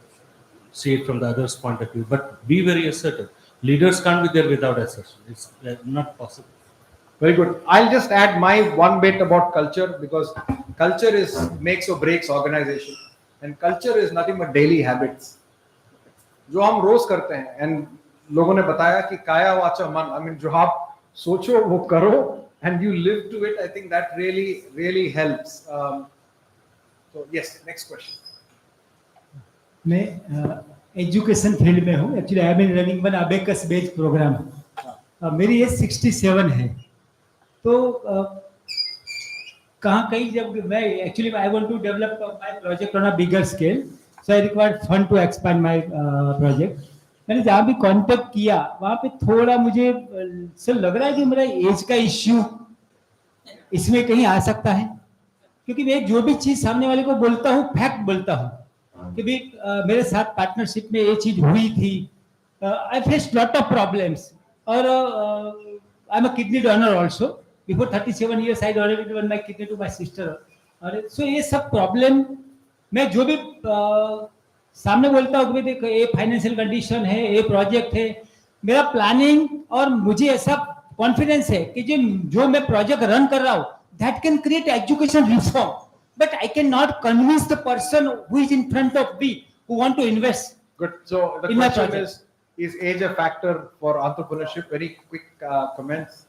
see it from the other's point of view, but be very assertive. Leaders can't be there without assertion. It's not possible. Very good. I'll just add my one bit about culture, because culture is makes or breaks organization, and culture is nothing but daily habits. जो हम रोज करते हैं, and लोगों ने बताया कि काया वाचा मन, I mean जो आप सोचो वो करो and you live to it. I think that really helps. So yes, next question. मैं एजुकेशन फील्ड में हूँ. Actually I am in running one abacus batch programme. मेरी एज 67 है. तो कहाँ कहीं जब मैं actually I want to develop my project on a bigger scale, so I required fund to expand my project. मैंने जहाँ भी कांटेक्ट किया वहाँ पे थोड़ा मुझे सर लग रहा है कि मेरा एज का इश्यू इसमें कहीं आ सकता है, क्योंकि मैं जो भी चीज सामने वाले को बोलता हूँ फैक्ट बोलता हूँ कि भाई मेरे साथ पार्टनरशिप में ये चीज हुई थी. I face lot of problems, और I am a kidney donor also. Before 37 years I donated one my kidney to my sister. और सो ये सब प्रॉब्लम मैं जो भी सामने बोलता हूँ कि देखो ये फाइनेंशियल कंडीशन है, ये प्रोजेक्ट है, मेरा प्लानिंग, और मुझे ऐसा कॉन्फिडेंस है कि जो मैं प्रोजेक्ट रन कर रहा हूँ that can create education reform, but I can not convince the person who is in front of me who want to invest. Good. So the In my question project. is age a factor for entrepreneurship? Very quick comments,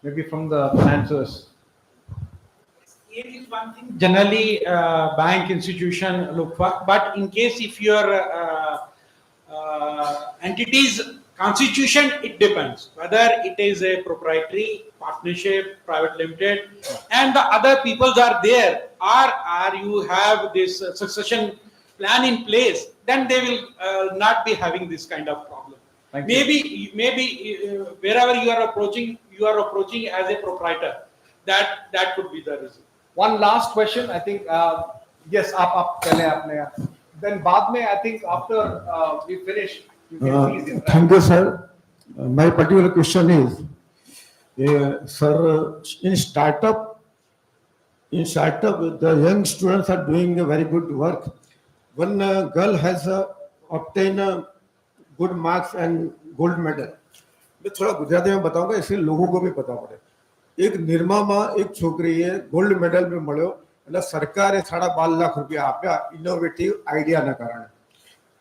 maybe from the financiers. Age is one thing generally bank institution look for, but in case if your entity's constitution, it depends whether it is a proprietary partnership, private limited, and the other peoples are there, or you have this succession plan in place, then they will not be having this kind of problem. Thank you. Maybe wherever you are approaching as a proprietor, that could be the reason. One last question, I think. Yes, आप पहले आपने. Then बाद में I think after we finish, you can please interact. Thank you, sir. My particular question is, sir, in startup, the young students are doing a very good work. One girl has obtained good marks and gold medal. मैं थोड़ा गुजराती में बताऊंगा, इसलिए लोगों को भी पता पड़े. एक निर्माમાં એક છોકરીએ ગોલ્ડ મેડલ में મળ્યો, એટલે સરકારે 12.5 લાખ રૂપિયા આપ્યા ઇનોવેટિવ આઈડિયાના કારણે.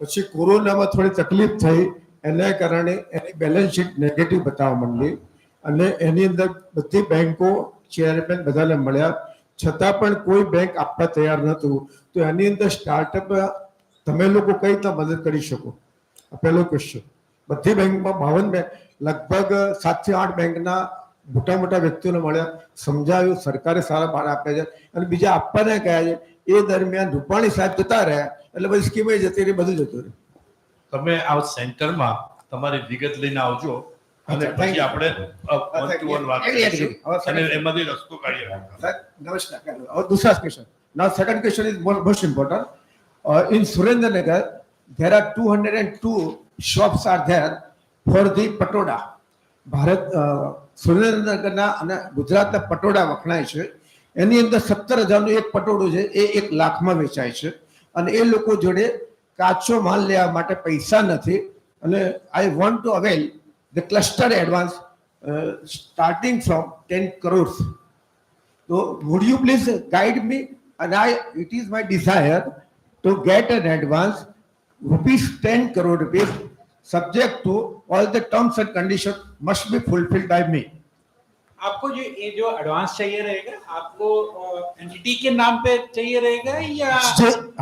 પછી કોરોનામાં થોડી તકલીફ થઈ, એના કારણે એની બેલેન્સ શીટ નેગેટિવ બતાવવા માંડી, અને એની અંદર બધી બેંકો ચેરમેન બધાને મળ્યા, છતાં પણ કોઈ બેંક આપવા તૈયાર નહોતું. તો એની અંદર સ્ટાર્ટઅપ તમે લોકો કઈ રીતે મદદ કરી શકો? પહેલો ક્વેશ્ચન. બધી બેંકમાં 52 બેંક, લગભગ 7 થી 8 બેંકના મોટા મોટા વ્યક્તિઓને મળ્યા, સમજાવ્યું, સરકારે સારા ભાર આપ્યા છે, અને બીજા આપવાના કયા છે. એ દરમિયાન રૂપાણી સાહેબ જતા રહ્યા, એટલે બધી સ્કીમે જતી રહી, બધું જતું રહ્યું. તમે આ સેન્ટરમાં તમારી વિગત લઈને આવજો, અને અચ્છા, thank પછી you. આપણે one to one વાત Agree, કરીશું agree. હવે અને second- એમાંથી રસ્તો કાઢીએ. Sir, namaskar. और दूसरा question. Now second question is most important. In Surendranagar, there are 202 shops are there for the patoda. Bharat સુરેન્દ્રનગરના અને ગુજરાતના પટોળા વખણાય છે એની અંદર 17,000નું એક પટોળું છે એ 1 લાખમાં વેચાય છે અને એ લોકો જોડે કાચો માલ લેવા માટે પૈસા નથી અને I want to avail the cluster advance starting from 10 crores. So would you please guide me? And it is my desire to get an advance rupees 10 crore rupees, subject to all the terms and conditions must be fulfilled by me. आपको जो advance चाहिए रहेगा, आपको entity के नाम पे चाहिए रहेगा या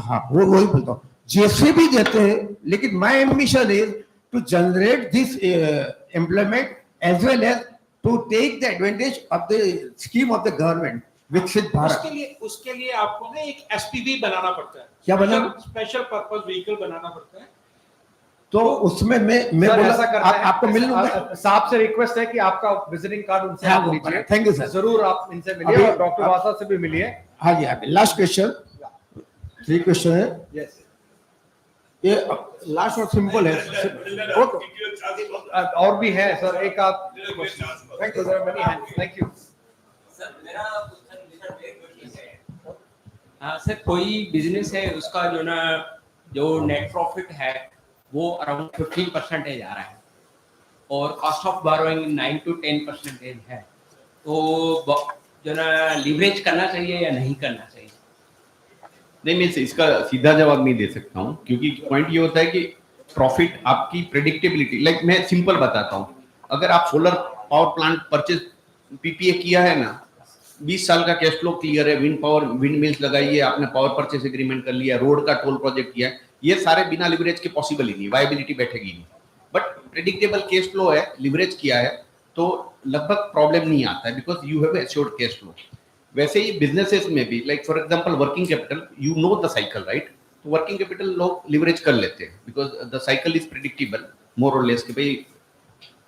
हाँ वही बोलता हूँ जैसे भी देते हैं लेकिन my ambition is to generate this employment as well as to take the advantage of the scheme of the government विकसित भारत. उसके लिए आपको ना एक एसपीवी बनाना पड़ता है. क्या बनाना? स्पेशल पर्पस व्हीकल बनाना पड़ता है. तो उसमें मैं सर, बोला ऐसा करते हैं, आपको मिल लूंगा. साहब से रिक्वेस्ट है कि आपका विजिटिंग कार्ड उनसे हाँ, आप वो लीजिए. thank you, sir. जरूर आप इनसे मिलिए अभी- और डॉक्टर वासा से भी मिलिए. हाँ जी लास्ट क्वेश्चन 3 क्वेश्चन है यस. ये लास्ट और सिंपल है. और भी है सर, एक आप. Thank you sir, many hands. Thank you. हाँ सर, कोई बिजनेस है उसका जो ना जो नेट प्रॉफिट है वो अराउंड 15% आ रहा है और कॉस्ट ऑफ बोरोइंग 9 to 10% है, तो जो ना लीवरेज करना चाहिए या नहीं करना चाहिए? नहीं, मैं इसका सीधा जवाब नहीं दे सकता हूँ क्योंकि पॉइंट ये होता है कि प्रॉफिट आपकी प्रेडिक्टेबिलिटी, लाइक मैं सिंपल बताता हूँ, अगर आप solar power plant purchase PPA किया है ना, 20 साल का कैश फ्लो क्लियर है, विंड मिल्स लगाई है आपने, पावर परचेज एग्रीमेंट कर लिया, रोड का टोल प्रोजेक्ट किया है, ये सारे बिना लिवरेज के पॉसिबल ही नहीं, वायबिलिटी बैठेगी नहीं. बट प्रेडिक्टेबल कैश फ्लो है, लिवरेज किया है तो लगभग प्रॉब्लम नहीं आता है because you have assured cash flow. वैसे ही बिजनेसेस में भी, like for example working capital, you know the cycle right, तो वर्किंग कैपिटल लोग लिवरेज कर लेते हैं because the cycle is predictable more और लेस, कि भाई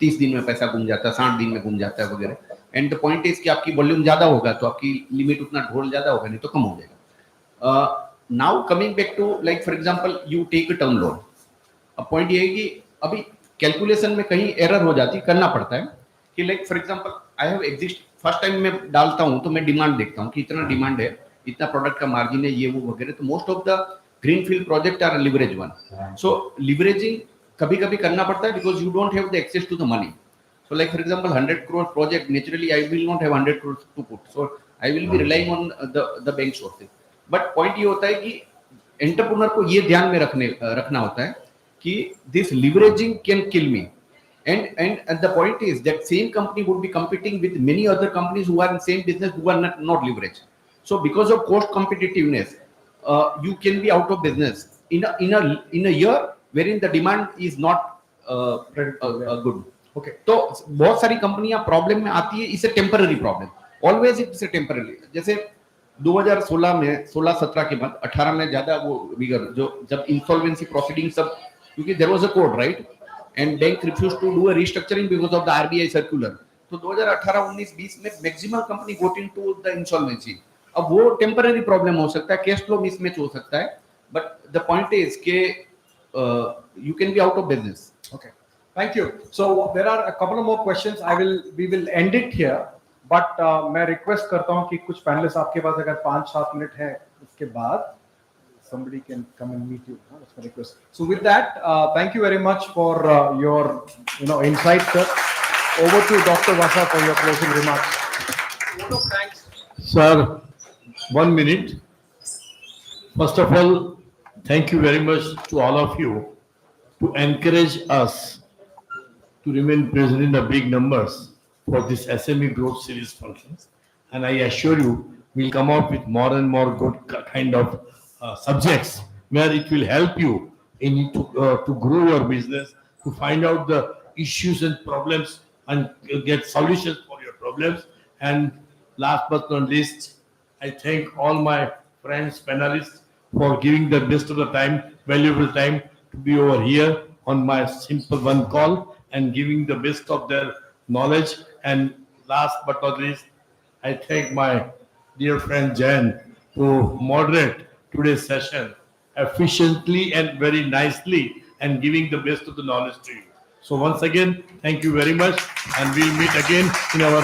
30 दिन में पैसा घूम जाता है, 60 दिन में घूम जाता है वगैरह. एंड द पॉइंट इज कि आपकी वॉल्यूम ज्यादा होगा तो आपकी लिमिट उतना ढोल ज्यादा होगा, नहीं तो कम हो जाएगा. Now coming back to like for example you take a term loan. अब पॉइंट ये है कि अभी कैलकुलेशन में कहीं एरर हो जाती, करना पड़ता है कि like for example I have exist, first time मैं डालता हूं तो मैं डिमांड देखता हूं कि इतना डिमांड है, इतना प्रोडक्ट का मार्जिन है, ये वो वगैरह. तो most of the greenfield project are leverage one. So leveraging कभी कभी करना पड़ता है because you don't have the access to the money. So like for example 100 crore project, naturally I will not have 100 crores to put, so I will be relying on the bank sources. But point ये होता है कि entrepreneur को ये ध्यान में रखना होता है कि this leveraging can kill me, and the point is that same company would be competing with many other companies who are in same business who are not leveraged. So because of cost competitiveness, you can be out of business in a year wherein the demand is not good. Okay. तो बहुत सारी कंपनियां problem में आती है, इसे temporary problem, always it's a temporary. जैसे 2016 में 16-17 के बाद 18 में ज्यादा वो विगर जो जब इंसॉल्वेंसी प्रोसीडिंग सब, क्योंकि there was a code right and bank refuse to do a restructuring because of the RBI circular. तो 2018, 19, 20 में maximum company got into the insolvency. अब वो टेम्पररी प्रॉब्लम हो सकता है, कैश फ्लो मिसमैच हो सकता है, बट द पॉइंट इज के you can be out of business. Okay. Thank you. So there are a couple of more questions. We will end it here. But मैं request करता हूँ कि कुछ panelists आपके पास अगर 5-7 मिनट है उसके बाद somebody can come and meet you. That's my request. So with that, thank you very much for your insight, sir. Over to Dr. Vasa for your closing remarks. Sir, 1 minute. First of all, thank you very much to all of you to encourage us to remain present in the big numbers for this SME growth series functions. And I assure you, we'll come up with more and more good kind of subjects where it will help you to grow your business, to find out the issues and problems and get solutions for your problems. And last but not least, I thank all my friends, panelists for giving the best of the time, valuable time to be over here on my simple one call. and giving the best of their knowledge. And last but not least, I thank my dear friend Jan to moderate today's session efficiently and very nicely and giving the best of the knowledge to you. So once again, thank you very much, and we'll meet again in our